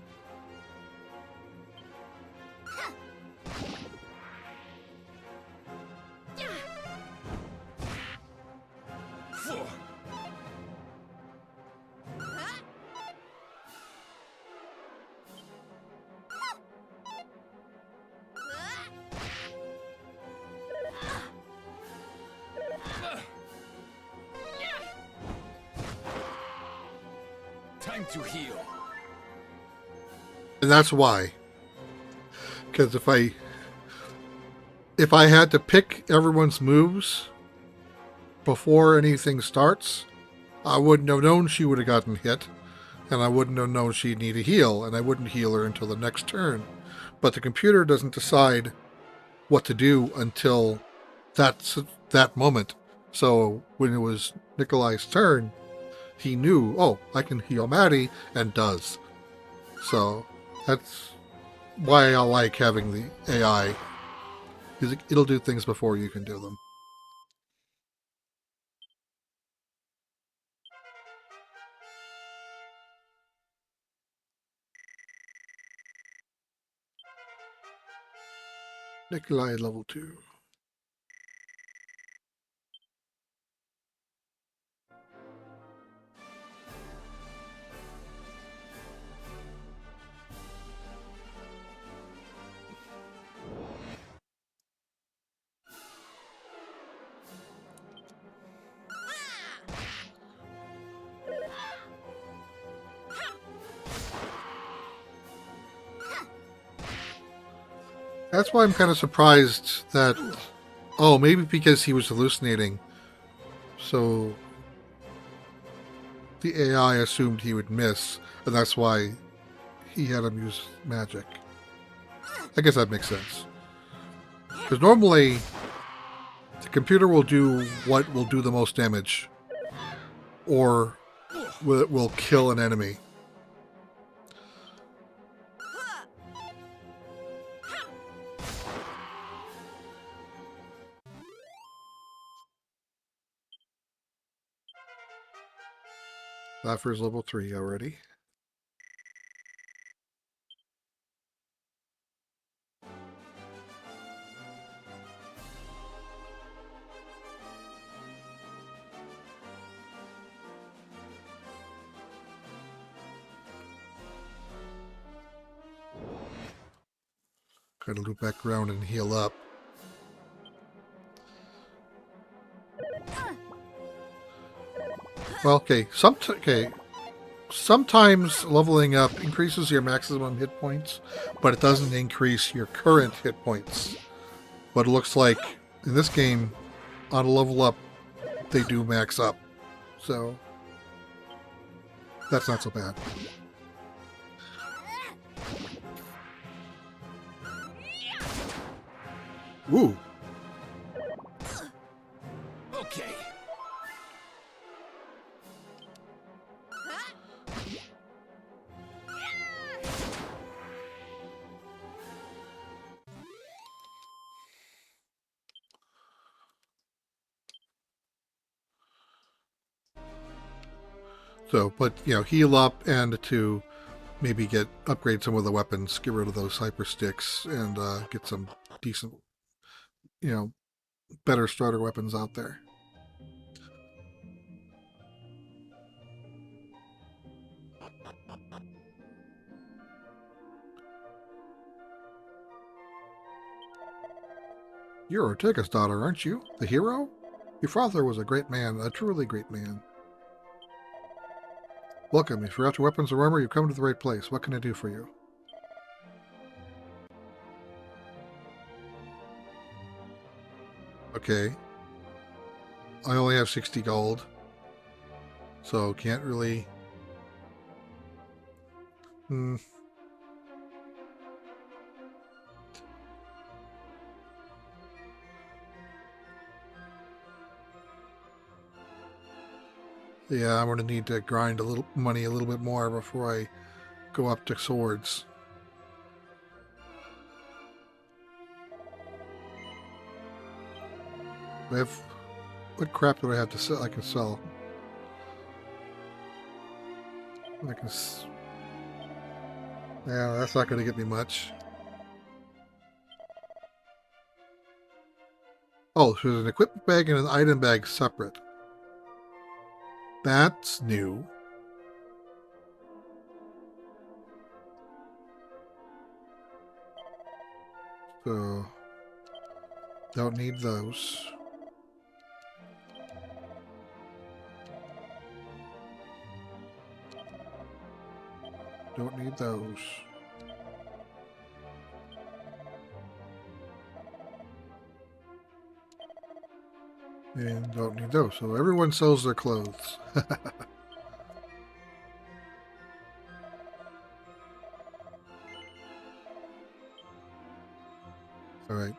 Time to heal. And that's why. Because if I had to pick everyone's moves before anything starts, I wouldn't have known she would have gotten hit, and I wouldn't have known she'd need a heal, and I wouldn't heal her until the next turn. But the computer doesn't decide what to do until that moment. So when it was Nikolai's turn, he knew, oh, I can heal Maddie, and does. So that's why I like having the AI, because it'll do things before you can do them. Nikolai level 2. That's why I'm kind of surprised that, oh, maybe because he was hallucinating, so the AI assumed he would miss, and that's why he had him use magic. I guess that makes sense. Because normally, the computer will do what will do the most damage, or will kill an enemy. Laughter is level 3 already. Gotta loop back around and heal up. Well, okay. Sometimes leveling up increases your maximum hit points, but it doesn't increase your current hit points. But it looks like in this game, on a level up, they do max up. So that's not so bad. Ooh. Okay. So, but, heal up and to maybe upgrade some of the weapons, get rid of those hyper sticks, and get some decent, better starter weapons out there. You're Ortega's daughter, aren't you? The hero? Your father was a great man, a truly great man. Welcome. If you're out your weapons or armor, you've come to the right place. What can I do for you? Okay. I only have 60 gold. So can't really... Yeah, I'm going to need to grind a little bit more before I go up to swords. What crap do I have to sell? I can sell. Yeah, that's not going to get me much. Oh, so there's an equipment bag and an item bag separate. That's new. So, don't need those. Don't need those. And don't need those. So everyone sells their clothes. Alright.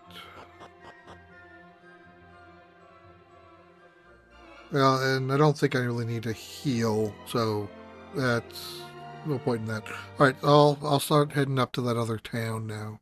Well, and I don't think I really need to heal, so that's no point in that. Alright, I'll start heading up to that other town now.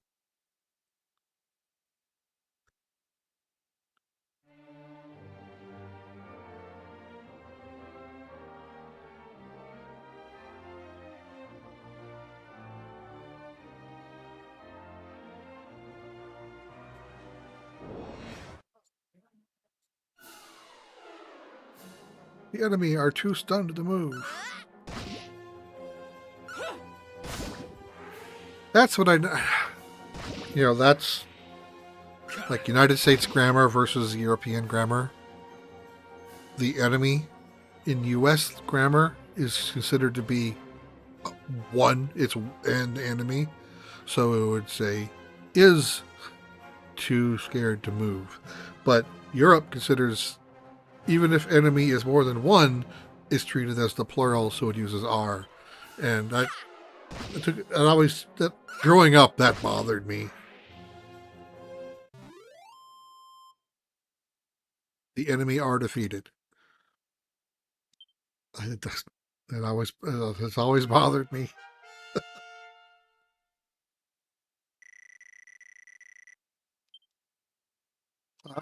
The enemy are too stunned to move. That's what that's like United States grammar versus European grammar. The enemy in US grammar is considered to be it's an enemy. So it would say, is too scared to move. But Europe considers, even if enemy is more than one, is treated as the plural, so it uses R. And growing up, that bothered me. The enemy are defeated. It's always bothered me.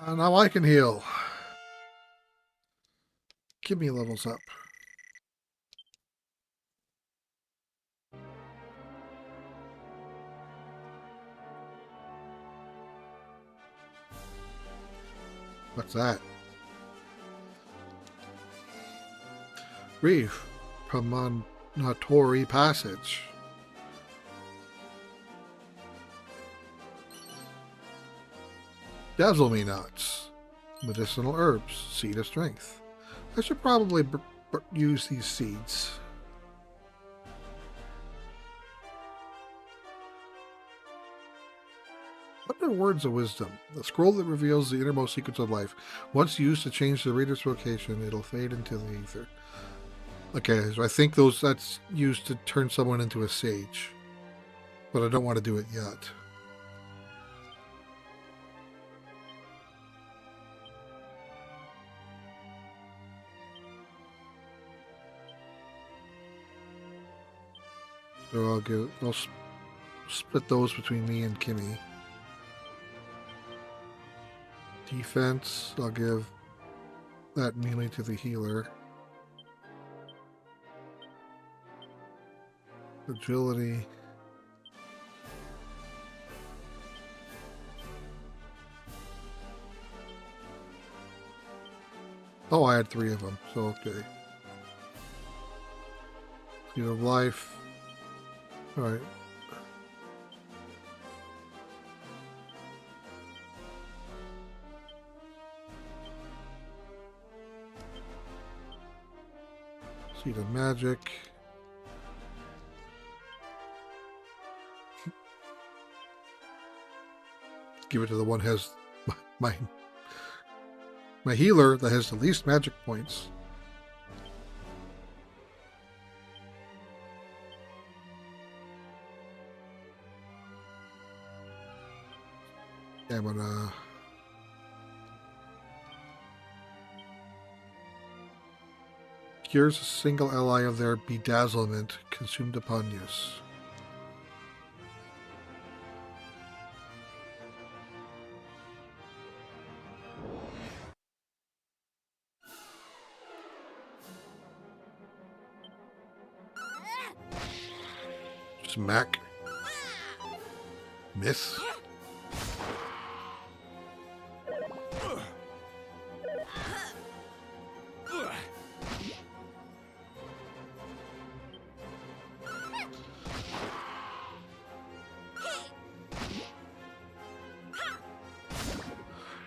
Now I can heal. Give me levels up. What's that? Reef Premonitory Passage. Dazzle me nuts. Medicinal herbs. Seed of strength. I should probably use these seeds. What are words of wisdom? The scroll that reveals the innermost secrets of life. Once used to change the reader's vocation, it'll fade into the ether. Okay, so I think that's used to turn someone into a sage. But I don't want to do it yet. So I'll split those between me and Kimmy. Defense, I'll give that melee to the healer. Agility. Oh, I had 3 of them, so okay. Speed of life. Alright. Seed of Magic. Give it to the one who has my healer that has the least magic points. Yeah, I'm gonna cures a single ally of their bedazzlement consumed upon use. Smack. Miss.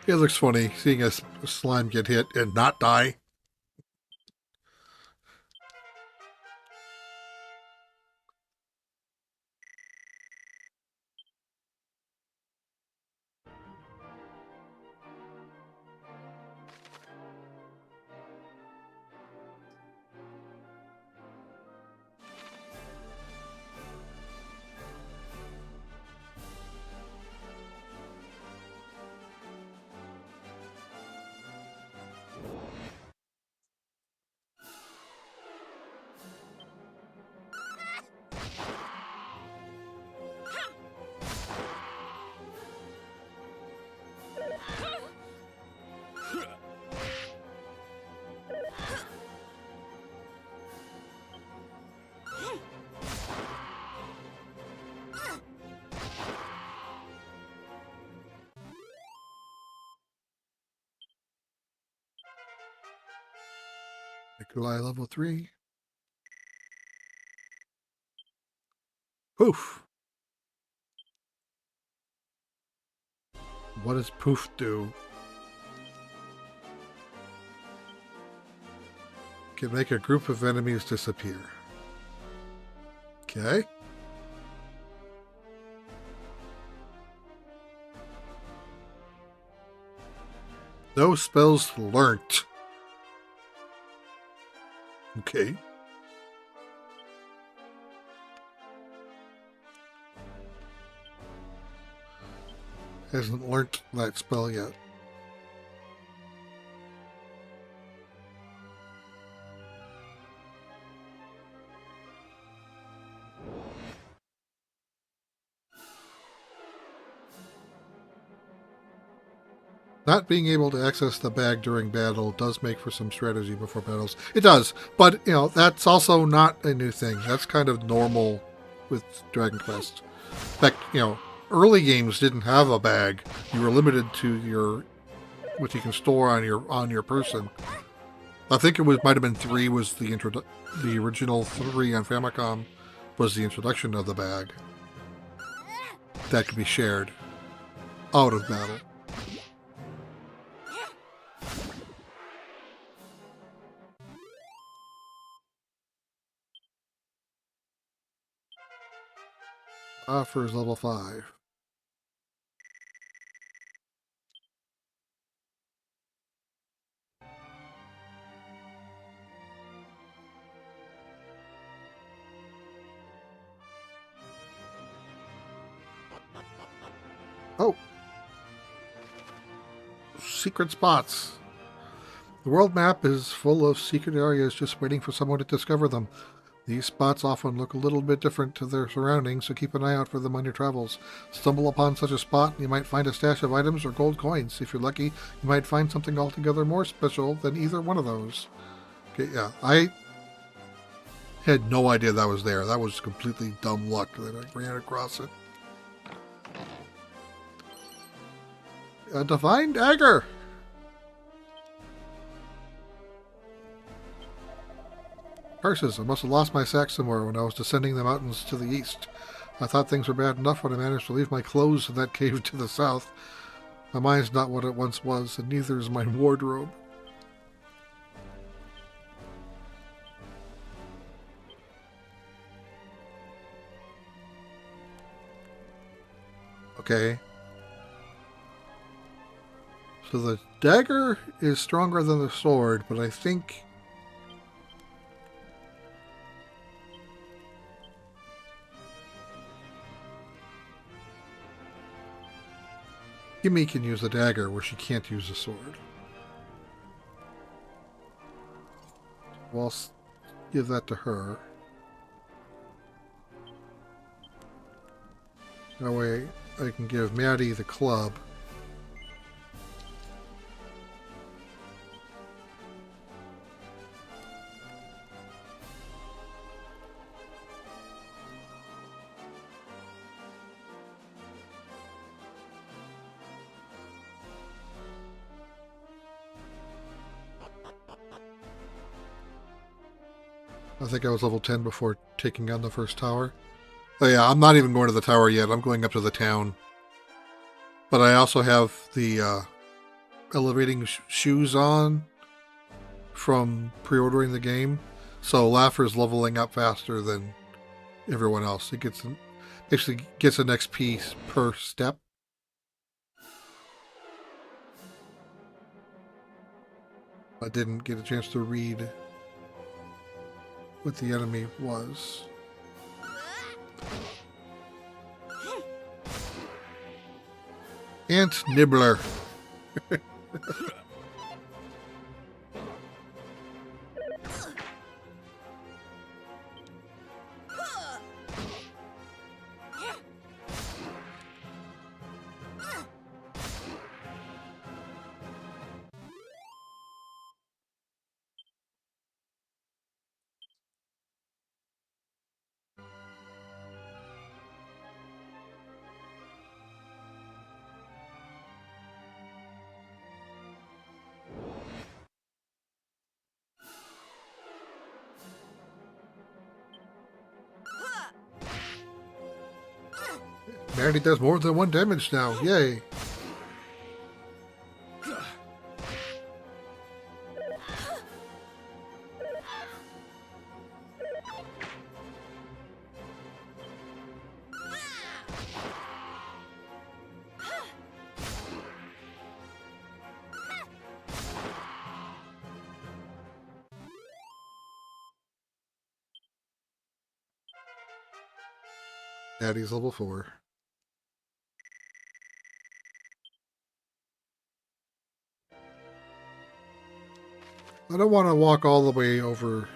It looks funny seeing a slime get hit and not die. Nikolai level 3. Poof. What does poof do? Can make a group of enemies disappear. Okay. No spells learnt. Okay. Hasn't learnt that spell yet. Not being able to access the bag during battle does make for some strategy before battles. It does, but, you know, that's also not a new thing. That's kind of normal with Dragon Quest. In fact, you know, early games didn't have a bag. You were limited to your what you can store on your person. I think it might have been 3 was the original 3 on Famicom was the introduction of the bag. That could be shared out of battle. Offers level 5. Oh! Secret spots. The world map is full of secret areas just waiting for someone to discover them. These spots often look a little bit different to their surroundings, so keep an eye out for them on your travels. Stumble upon such a spot, and you might find a stash of items or gold coins. If you're lucky, you might find something altogether more special than either one of those. Okay, yeah, I had no idea that was there. That was completely dumb luck that I ran across it. A divine dagger! Curses, I must have lost my sack somewhere when I was descending the mountains to the east. I thought things were bad enough when I managed to leave my clothes in that cave to the south. My mind's not what it once was, and neither is my wardrobe. Okay. So the dagger is stronger than the sword, but I think... Kimmy can use the dagger where she can't use the sword. We'll give that to her. That way I can give Maddie the club. I think I was level 10 before taking on the first tower. Oh yeah, I'm not even going to the tower yet. I'm going up to the town. But I also have the elevating shoes on from pre-ordering the game. So Laffer's leveling up faster than everyone else. He actually gets an XP per step. I didn't get a chance to read what the enemy was. Ant Nibbler. Maddie does more than 1 damage now. Yay. Maddie's level 4. I don't want to walk all the way over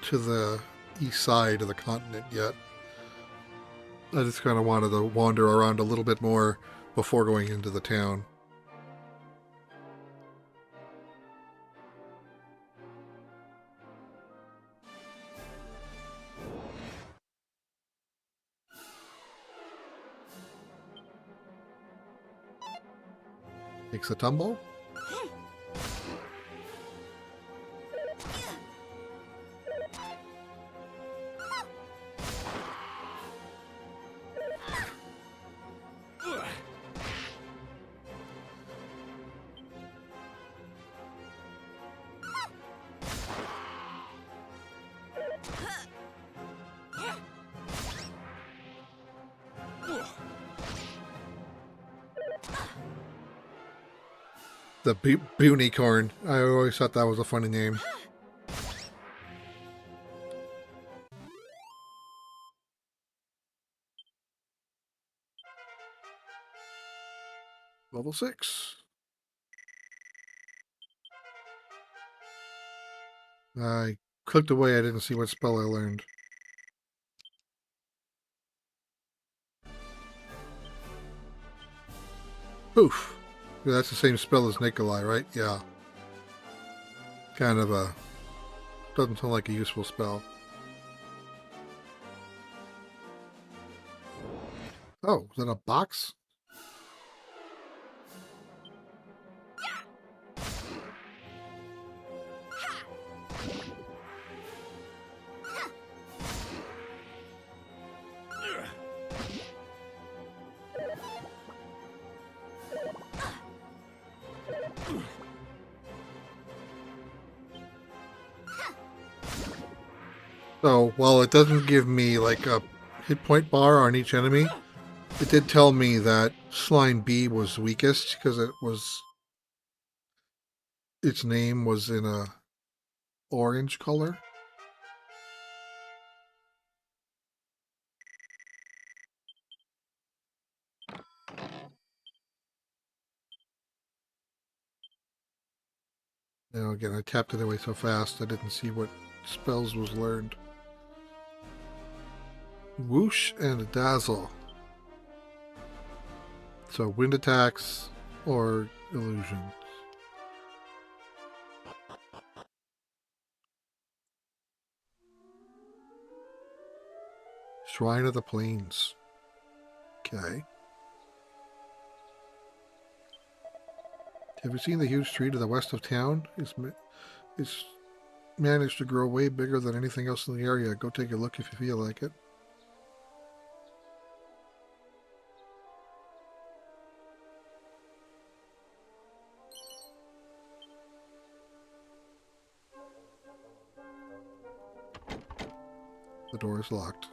to the east side of the continent yet. I just kind of wanted to wander around a little bit more before going into the town. Takes a tumble. The Boonicorn. I always thought that was a funny name. Level 6. I clicked away. I didn't see what spell I learned. Poof. Yeah, that's the same spell as Nikolai, right? Yeah. Kind of a... Doesn't sound like a useful spell. Oh, is that a box? So, while it doesn't give me like a hit point bar on each enemy, It did tell me that Slime B was weakest because its name was in a orange color. Now again, I tapped it away so fast I didn't see what spells was learned. Whoosh and Dazzle. So wind attacks or illusions. Shrine of the Plains. Okay. Have you seen the huge tree to the west of town? It's managed to grow way bigger than anything else in the area. Go take a look if you feel like it. The door is locked.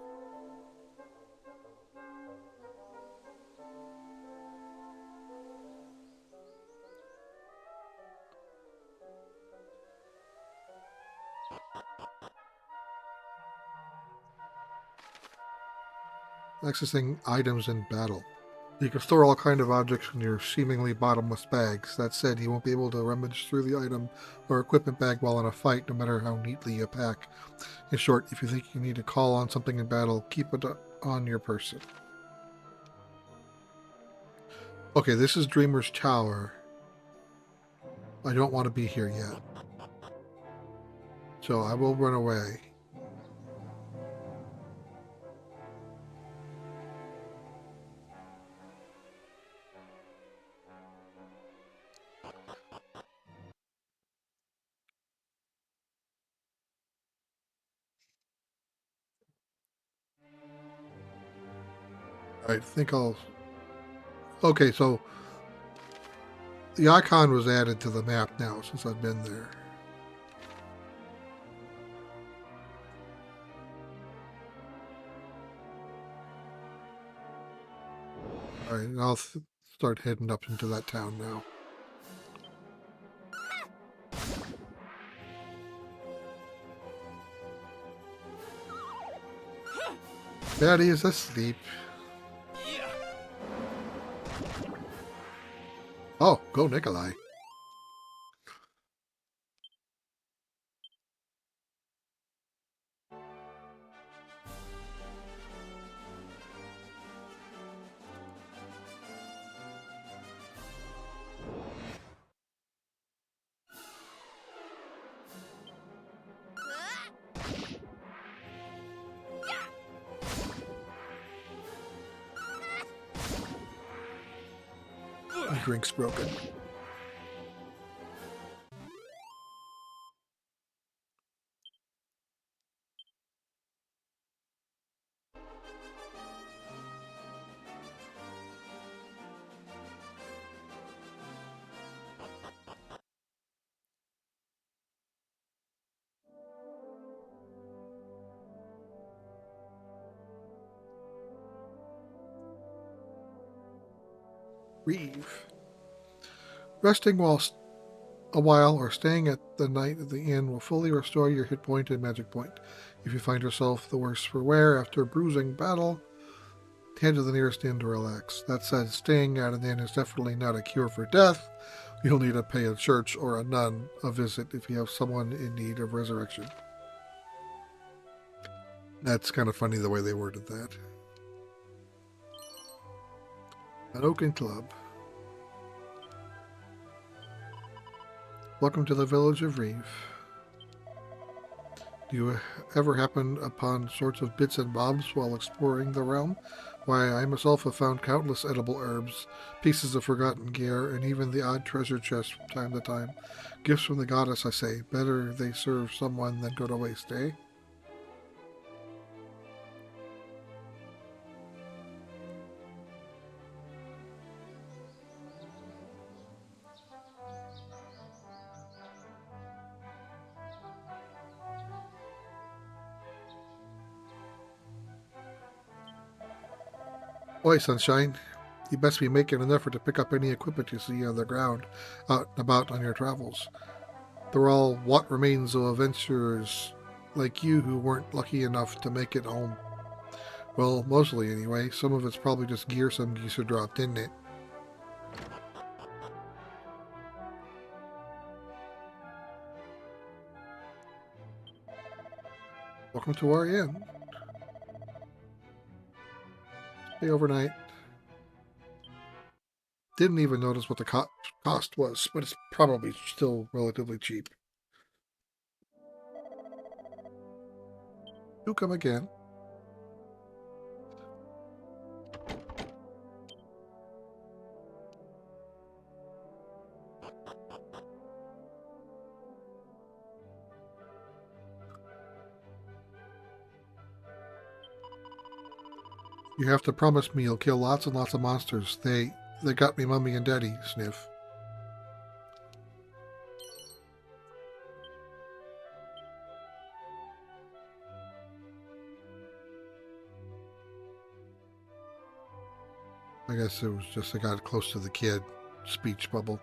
Accessing items in battle. You can store all kind of objects in your seemingly bottomless bags. That said, you won't be able to rummage through the item or equipment bag while in a fight, no matter how neatly you pack. In short, if you think you need to call on something in battle, keep it on your person. Okay, this is Dreamer's Tower. I don't want to be here yet. So I will run away. I think I'll... Okay, so the icon was added to the map now since I've been there. Alright, I'll start heading up into that town now. Daddy is asleep. Oh, go Nikolai. My drink's broken. Reeve. Resting a while or staying at the night at the inn will fully restore your hit point and magic point. If you find yourself the worse for wear after a bruising battle, head to the nearest inn to relax. That said, staying at an inn is definitely not a cure for death. You'll need to pay a church or a nun a visit if you have someone in need of resurrection. That's kind of funny the way they worded that. An Oaken Club. Welcome to the village of Reeve. Do you ever happen upon sorts of bits and bobs while exploring the realm? Why, I myself have found countless edible herbs, pieces of forgotten gear, and even the odd treasure chest from time to time. Gifts from the goddess, I say. Better they serve someone than go to waste, eh? Oi, Sunshine. You best be making an effort to pick up any equipment you see on the ground out and about on your travels. They're all what remains of adventurers like you who weren't lucky enough to make it home. Well, mostly anyway. Some of it's probably just gear some geezer dropped, isn't it? Welcome to our inn. Stay overnight. Didn't even notice what the cost was, but it's probably still relatively cheap. Do come again. You have to promise me you'll kill lots and lots of monsters. They got me mummy and daddy, Sniff. I guess it was just I got close to the kid speech bubble.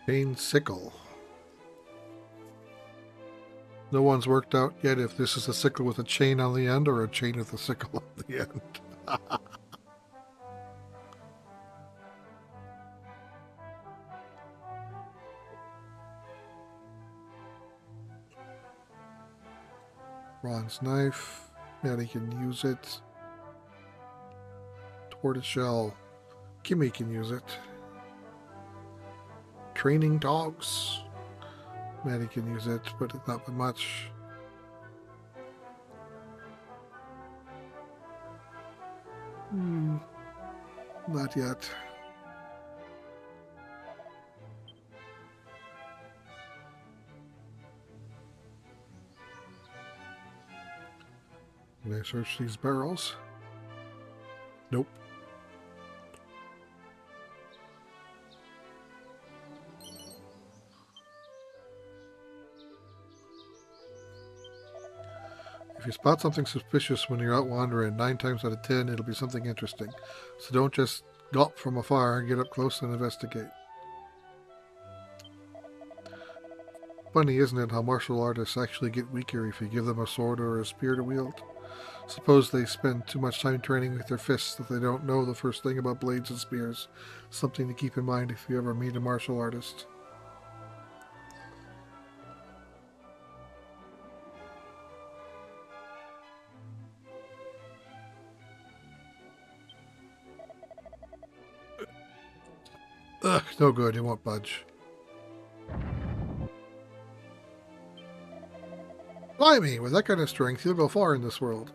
Chain sickle. No one's worked out yet if this is a sickle with a chain on the end or a chain with a sickle on the end. Bronze knife. Maddie can use it. Tortoiseshell. Kimmy can use it. Training dogs. Maddie can use it, but not by much. Not yet. Can I search these barrels? Nope. If you spot something suspicious when you're out wandering, 9 times out of 10 it'll be something interesting. So don't just gulp from afar, get up close and investigate. Funny, isn't it, how martial artists actually get weaker if you give them a sword or a spear to wield? Suppose they spend too much time training with their fists that they don't know the first thing about blades and spears. Something to keep in mind if you ever meet a martial artist. Ugh, no good, it won't budge. Blimey, with that kind of strength, you'll go far in this world.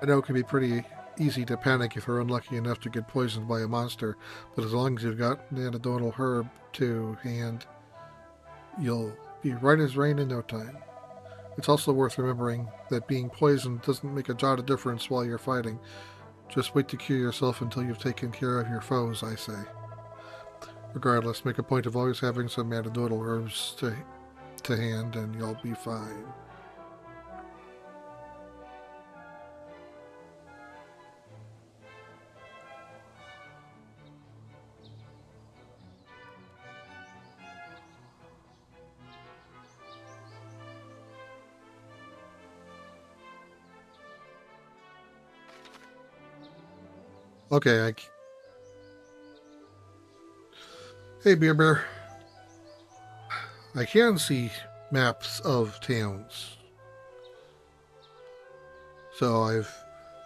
I know it can be pretty easy to panic if you're unlucky enough to get poisoned by a monster, but as long as you've got an antidotal herb to hand, you'll be right as rain in no time. It's also worth remembering that being poisoned doesn't make a jot of difference while you're fighting. Just wait to cure yourself until you've taken care of your foes, I say. Regardless, make a point of always having some antidotal herbs to hand, and you'll be fine. Okay, Hey, Bear. I can see maps of towns. So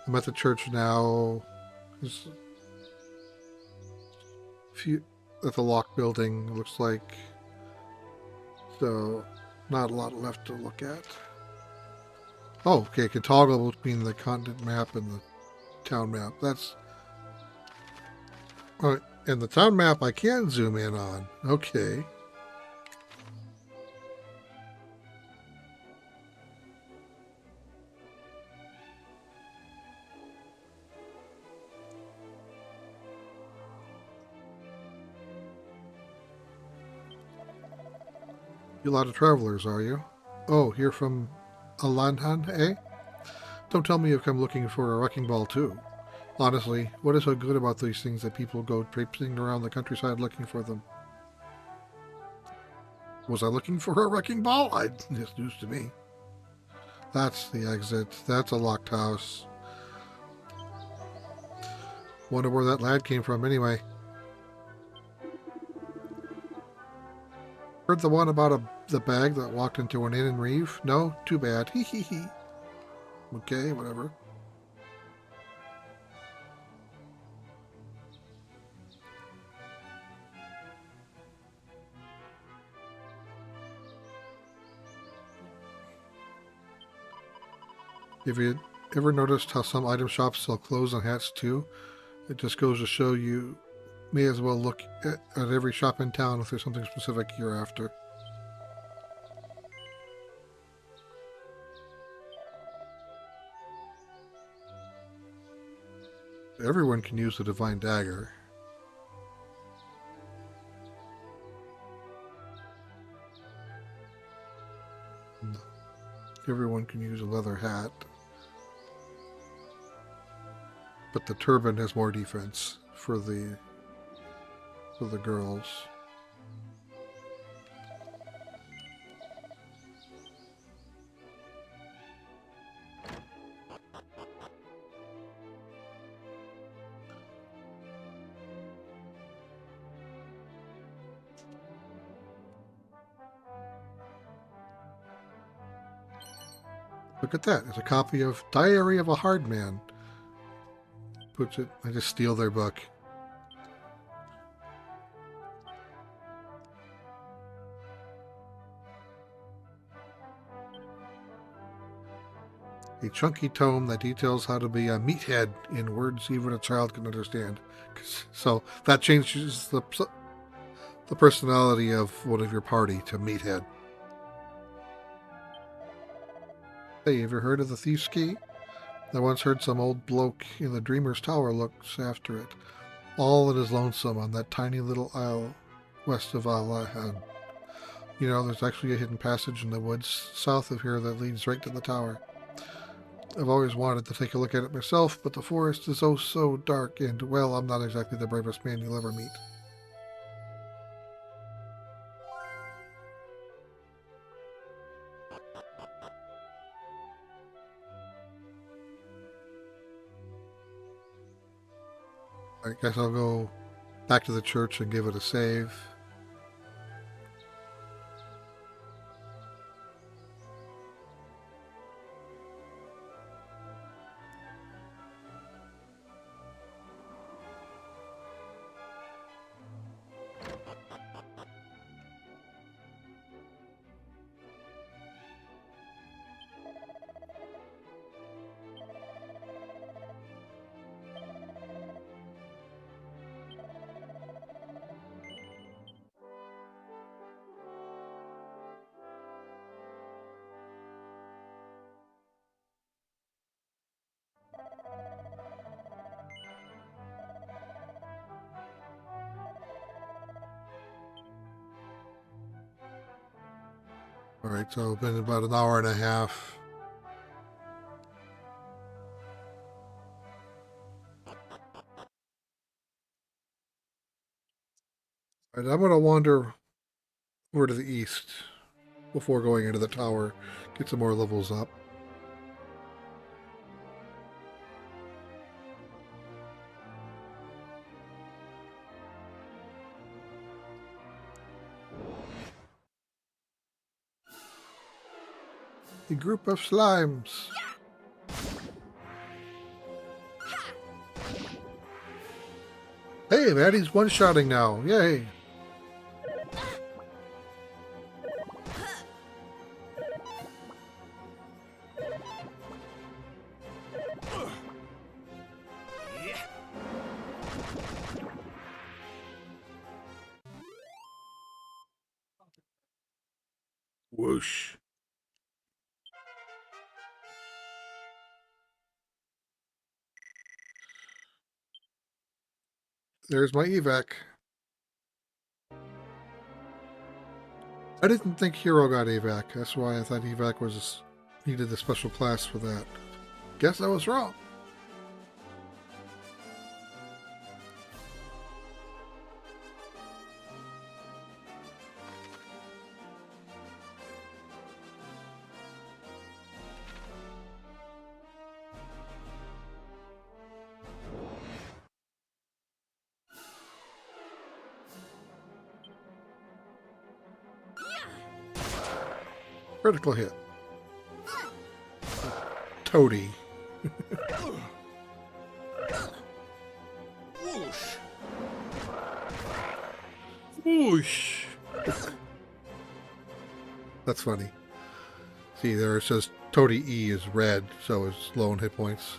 I'm at the church now. There's a few at the lock building, it looks like. So, not a lot left to look at. Oh, okay, I can toggle between the continent map and the town map. That's... Alright, and the town map I can zoom in on. Okay. You a lot of travelers, are you? Oh, you're from Alanhan, eh? Don't tell me you've come looking for a wrecking ball, too. Honestly, what is so good about these things that people go traipsing around the countryside looking for them? Was I looking for a wrecking ball? It's news to me. That's the exit. That's a locked house. Wonder where that lad came from, anyway. Heard the one about the bag that walked into an inn in Reeve? No? Too bad. Hee hee hee. Okay, whatever. Have you ever noticed how some item shops sell clothes and hats too? It just goes to show you may as well look at every shop in town if there's something specific you're after. Everyone can use the Divine Dagger. No. Everyone can use a leather hat. But the turban has more defense for the girls. Look at that. It's a copy of Diary of a Hard Man. Puts it, I just steal their book. A chunky tome that details how to be a meathead in words even a child can understand. So that changes the personality of one of your party to meathead. Hey, have you heard of the Thief's Key? I once heard some old bloke in the Dreamer's Tower looks after it. All that is lonesome on that tiny little isle west of Alahan. You know, there's actually a hidden passage in the woods south of here that leads right to the tower. I've always wanted to take a look at it myself, but the forest is oh so dark and, well, I'm not exactly the bravest man you'll ever meet. I guess I'll go back to the church and give it a save. Alright, so it's been about an hour and a half. Alright, I'm going to wander over to the east before going into the tower, get some more levels up. A group of slimes. Hey, Maddie's one-shotting now. Yay. Whoosh. There's my evac. I didn't think Hero got evac. That's why I thought evac was needed a special class for that. Guess I was wrong. Critical hit. Toady. Whoosh! Whoosh. That's funny. See, there it says Toady E is red, so it's low on hit points.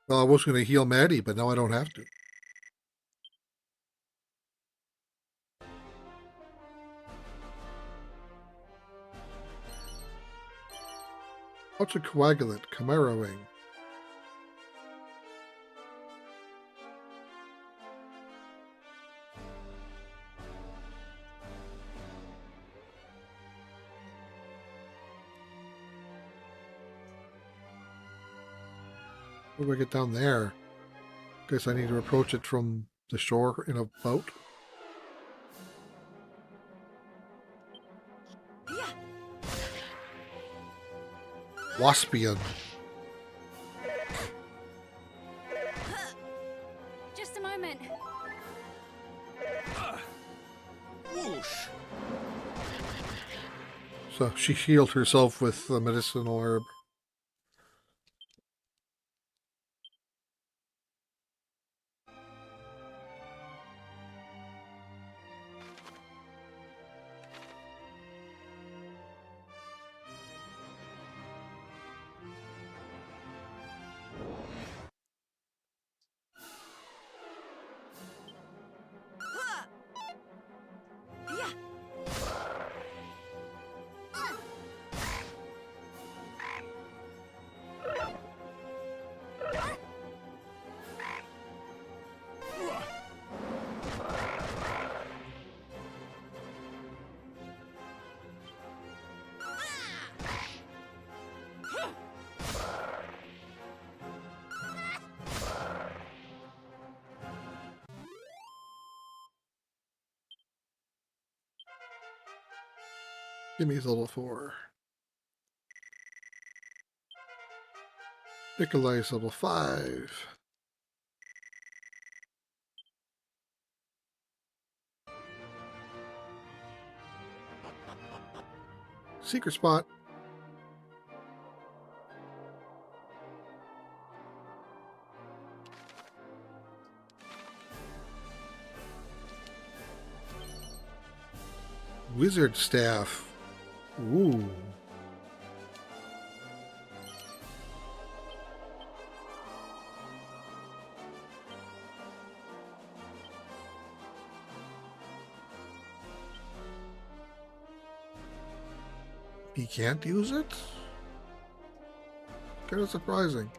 Well, I was going to heal Maddie, but now I don't have to. What's a coagulant? Chimera wing. How do I get down there? Guess I need to approach it from the shore in a boat. Waspian. Just a moment. Whoosh! So she healed herself with the medicinal herb. Jimmy's level 4. Nikolai's level 5. Secret spot. Wizard staff. Ooh. He can't use it? Kind of surprising.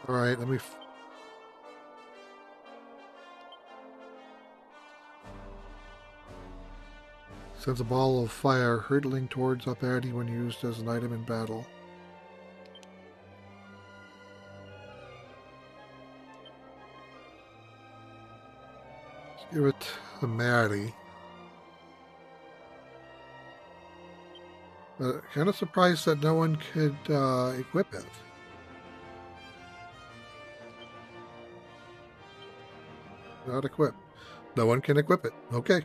Alright, let me... Sends a ball of fire hurtling towards a baddie when used as an item in battle. Let's give it to Maddie. Kind of surprised that no one could equip it. Not equipped. No one can equip it. Okay.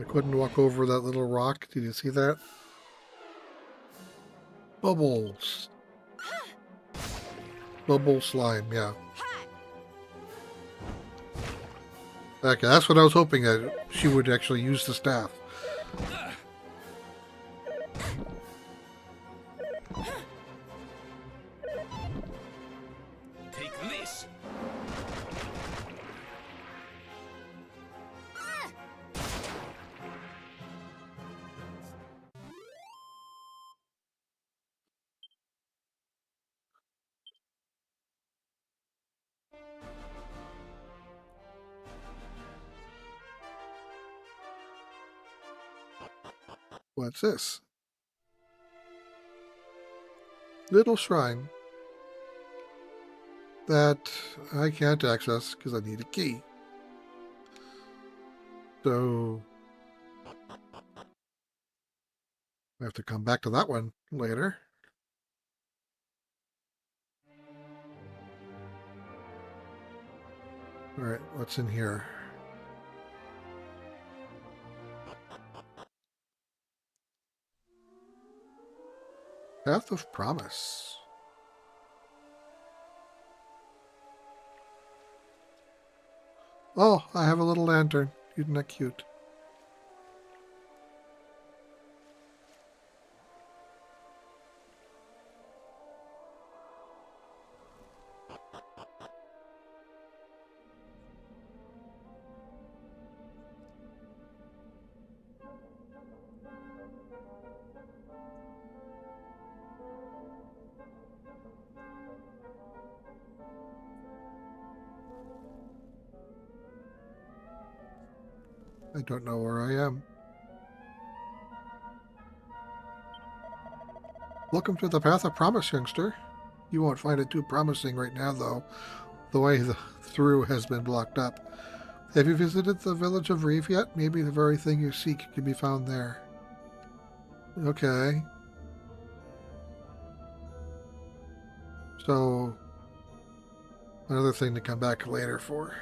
I couldn't walk over that little rock. Did you see that? Bubbles. Bubble slime, yeah. Okay, that's what I was hoping, that she would actually use the staff. Take this. What's this? Little shrine. That I can't access because I need a key. So I have to come back to that one later. Alright, what's in here? Path of Promise. Oh, I have a little lantern. Isn't that cute? I don't know where I am. Welcome to the Path of Promise, youngster. You won't find it too promising right now, though. The way through has been blocked up. Have you visited the village of Reeve yet? Maybe the very thing you seek can be found there. Okay. So, another thing to come back later for.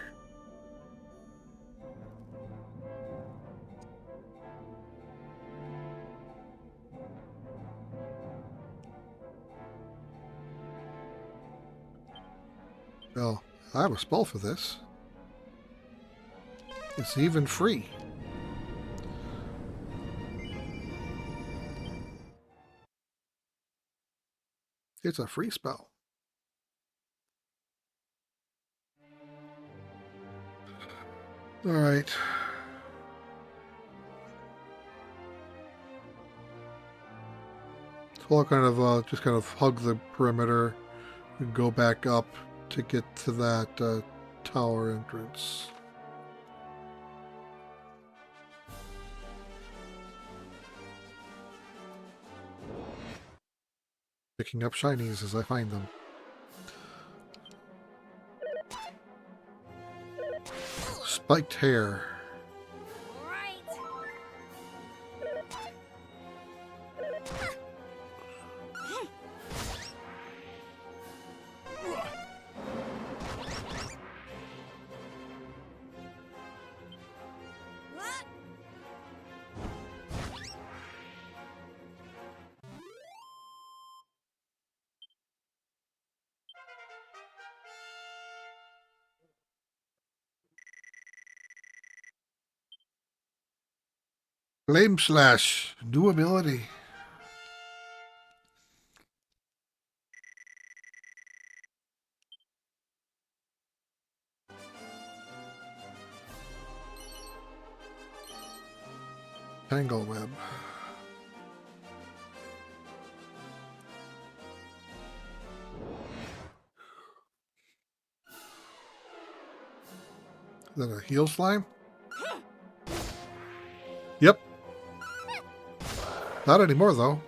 Well, I have a spell for this. It's even free. It's a free spell. Alright. So I'll kind of just kind of hug the perimeter and go back up to get to that tower entrance. Picking up shinies as I find them. Spiked hair. Flame Slash. New ability. Tangle Web. Is that a heal slime? Yep. Not anymore, though.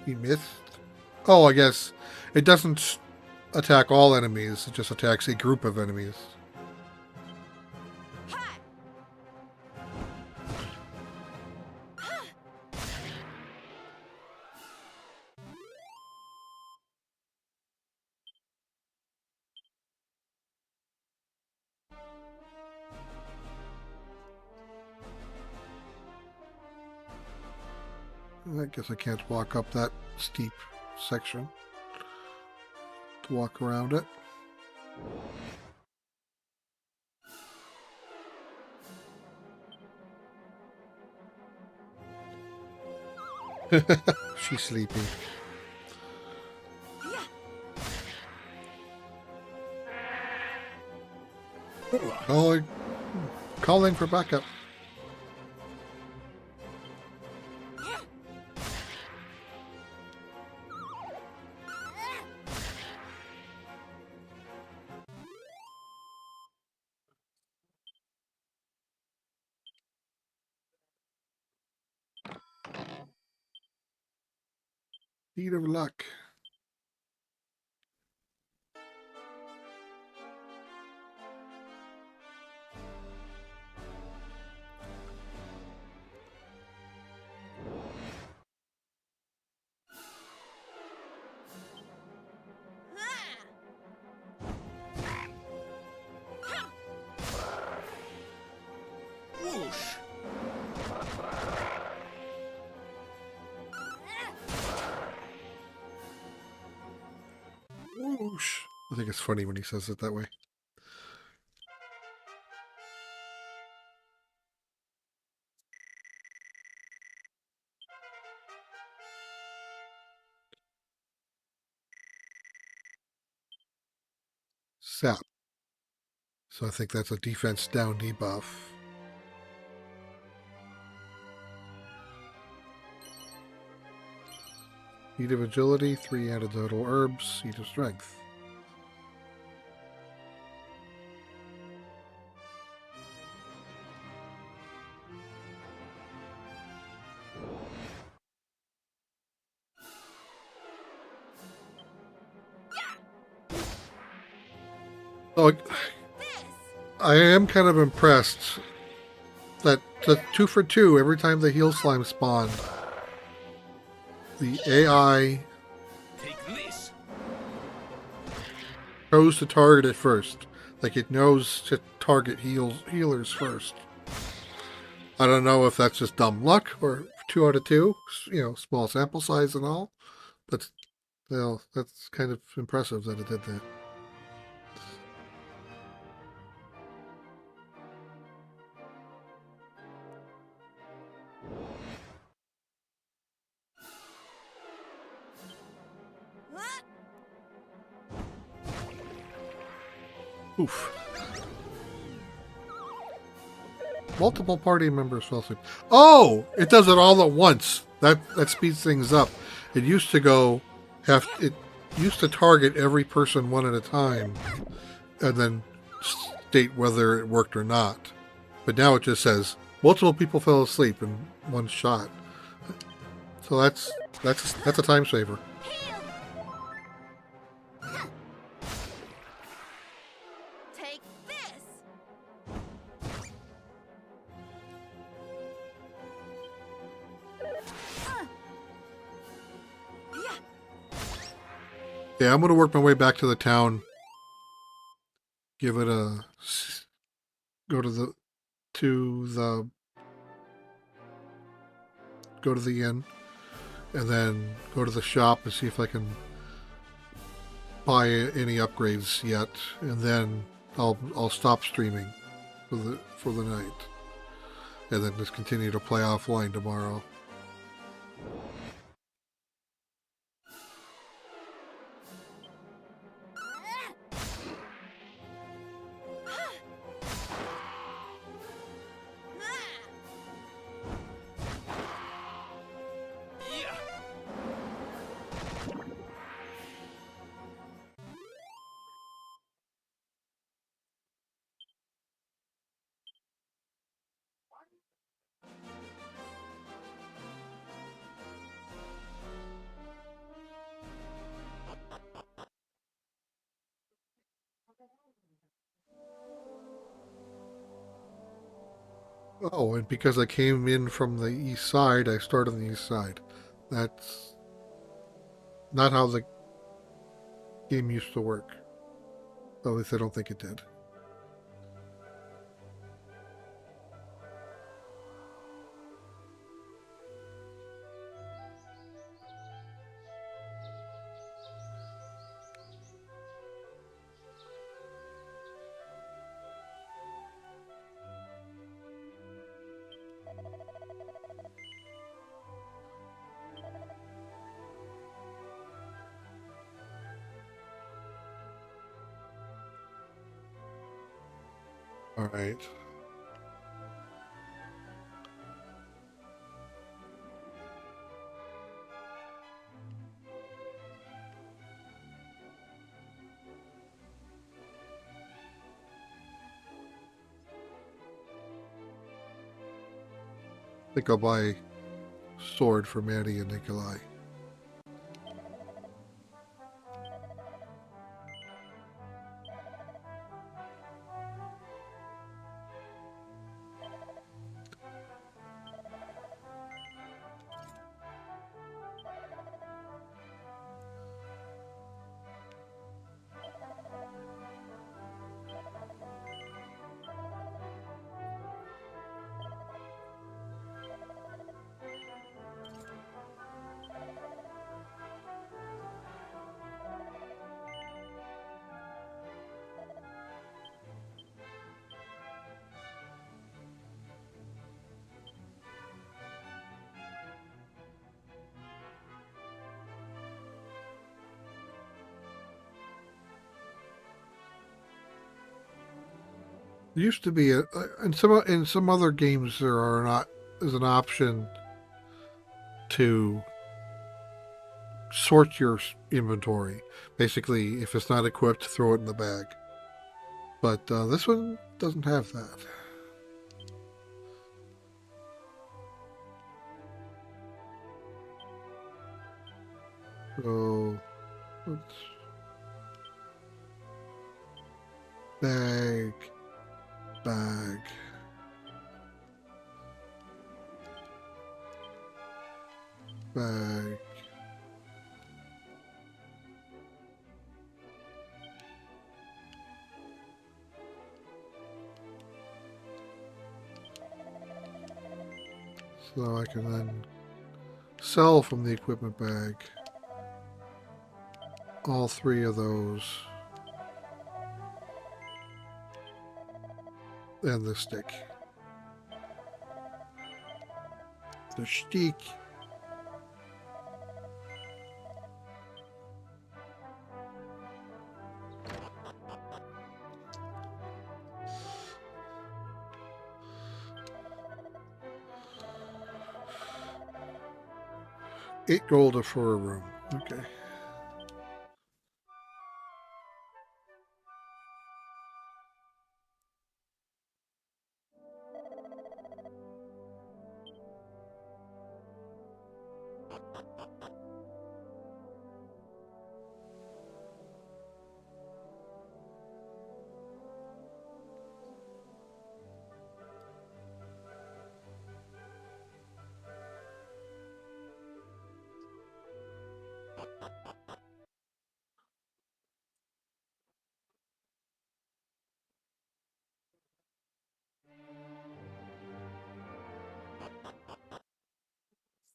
He missed. Oh, I guess it doesn't attack all enemies. It just attacks a group of enemies. I guess I can't walk up that steep section to walk around it. She's sleeping. Calling for backup. Seed of luck. Whoosh! Whoosh. I think it's funny when he says it that way. Sap. So I think that's a defense down debuff. Seed of agility, 3 antidotal herbs, seed of strength. Oh, I am kind of impressed that the 2 for 2 every time the heal slime spawned. The AI Take this. chose to target it first. Like it knows to target healers first. I don't know if that's just dumb luck or 2 out of 2, you know, small sample size and all, but well, that's kind of impressive that it did that. Oof. Multiple party members fell asleep. Oh, it does it all at once. That speeds things up. It used to go it used to target every person one at a time and then state whether it worked or not. But now it just says multiple people fell asleep in one shot. So that's a time saver. Take this! Yeah, I'm going to work my way back to the town. Give it a... Go to the inn. And then go to the shop and see if I can buy any upgrades yet. And then I'll stop streaming for the night. And then just continue to play offline tomorrow. Oh, and because I came in from the east side, I started on the east side. That's not how the game used to work. At least I don't think it did. Alright. I think I'll buy sword for Maddie and Nikolai. There used to be in some other games there's an option to sort your inventory. Basically, if it's not equipped, throw it in the bag. But this one doesn't have that. So let's bag. So I can then sell from the equipment bag all three of those. And the stick. The stick. $8 gold for a room. Okay.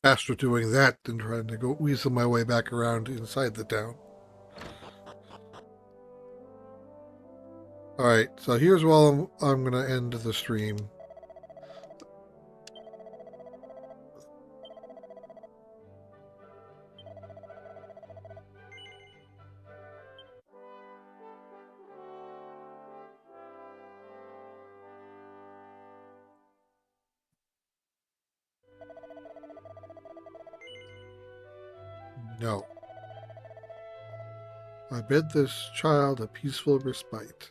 Faster doing that than trying to go weasel my way back around inside the town. Alright, so here's where I'm going to end the stream. No. I bid this child a peaceful respite.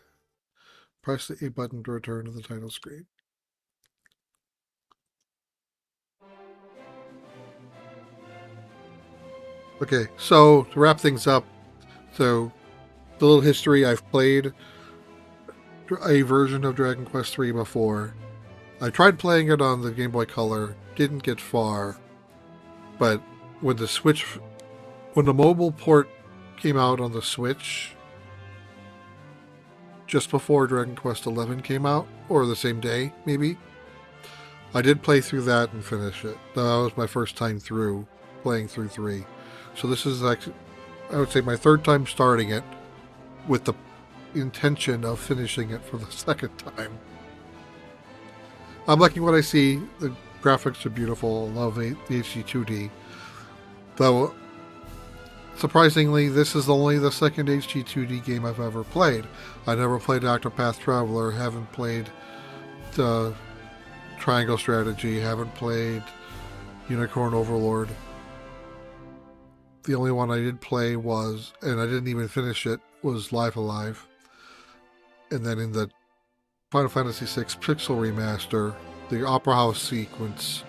Press the A button to return to the title screen. Okay, so to wrap things up, so the little history, I've played a version of Dragon Quest III before. I tried playing it on the Game Boy Color, didn't get far, but when the mobile port came out on the Switch, just before Dragon Quest XI came out, or the same day, maybe, I did play through that and finish it. That was my first time through, playing through 3. So this is actually, I would say, my third time starting it, with the intention of finishing it for the second time. I'm liking what I see. The graphics are beautiful. I love the HD-2D. Though, surprisingly, this is only the second HD-2D game I've ever played. I never played Octopath Traveler, haven't played Triangle Strategy, haven't played Unicorn Overlord. The only one I did play was, and I didn't even finish it, was Live Alive. And then in the Final Fantasy VI Pixel Remaster, the Opera House sequence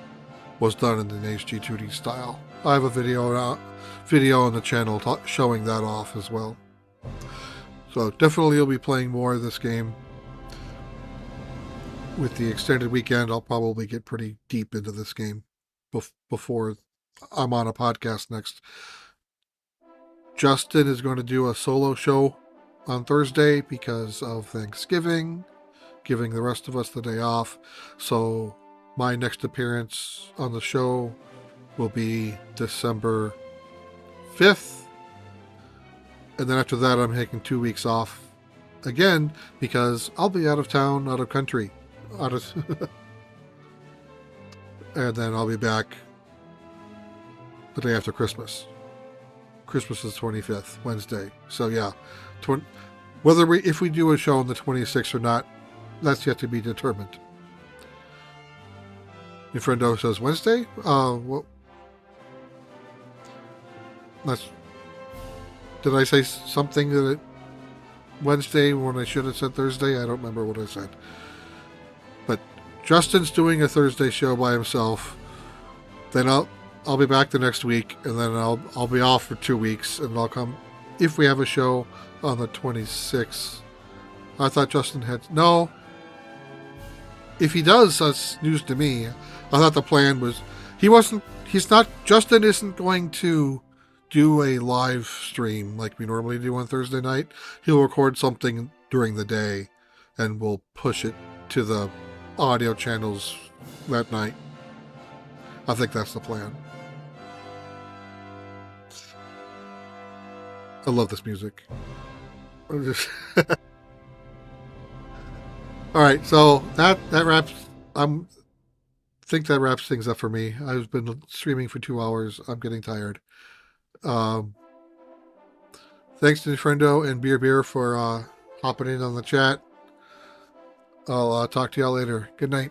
was done in an HD-2D style. I have a video on the channel showing that off as well. So definitely you'll be playing more of this game. With the extended weekend, I'll probably get pretty deep into this game before I'm on a podcast next. Justin is going to do a solo show on Thursday because of Thanksgiving, giving the rest of us the day off. So my next appearance on the show will be December 5th. And then after that, I'm taking 2 weeks off again because I'll be out of town, out of country. And then I'll be back the day after Christmas. Christmas is 25th, Wednesday. So yeah, if we do a show on the 26th or not, that's yet to be determined. Your friend O says Wednesday. Did I say something that Wednesday when I should have said Thursday? I don't remember what I said. But Justin's doing a Thursday show by himself. Then I'll be back the next week, and then I'll be off for 2 weeks, and I'll come if we have a show on the 26th. I thought Justin had no. If he does, that's news to me. I thought the plan was Justin isn't going to do a live stream like we normally do on Thursday night. He'll record something during the day, and we'll push it to the audio channels that night. I think that's the plan. I love this music. All right, so that wraps. Think that wraps things up for me. I've been streaming for 2 hours. I'm getting tired. Thanks to Friendo and Beer for hopping in on the chat. I'll talk to y'all later. Good night.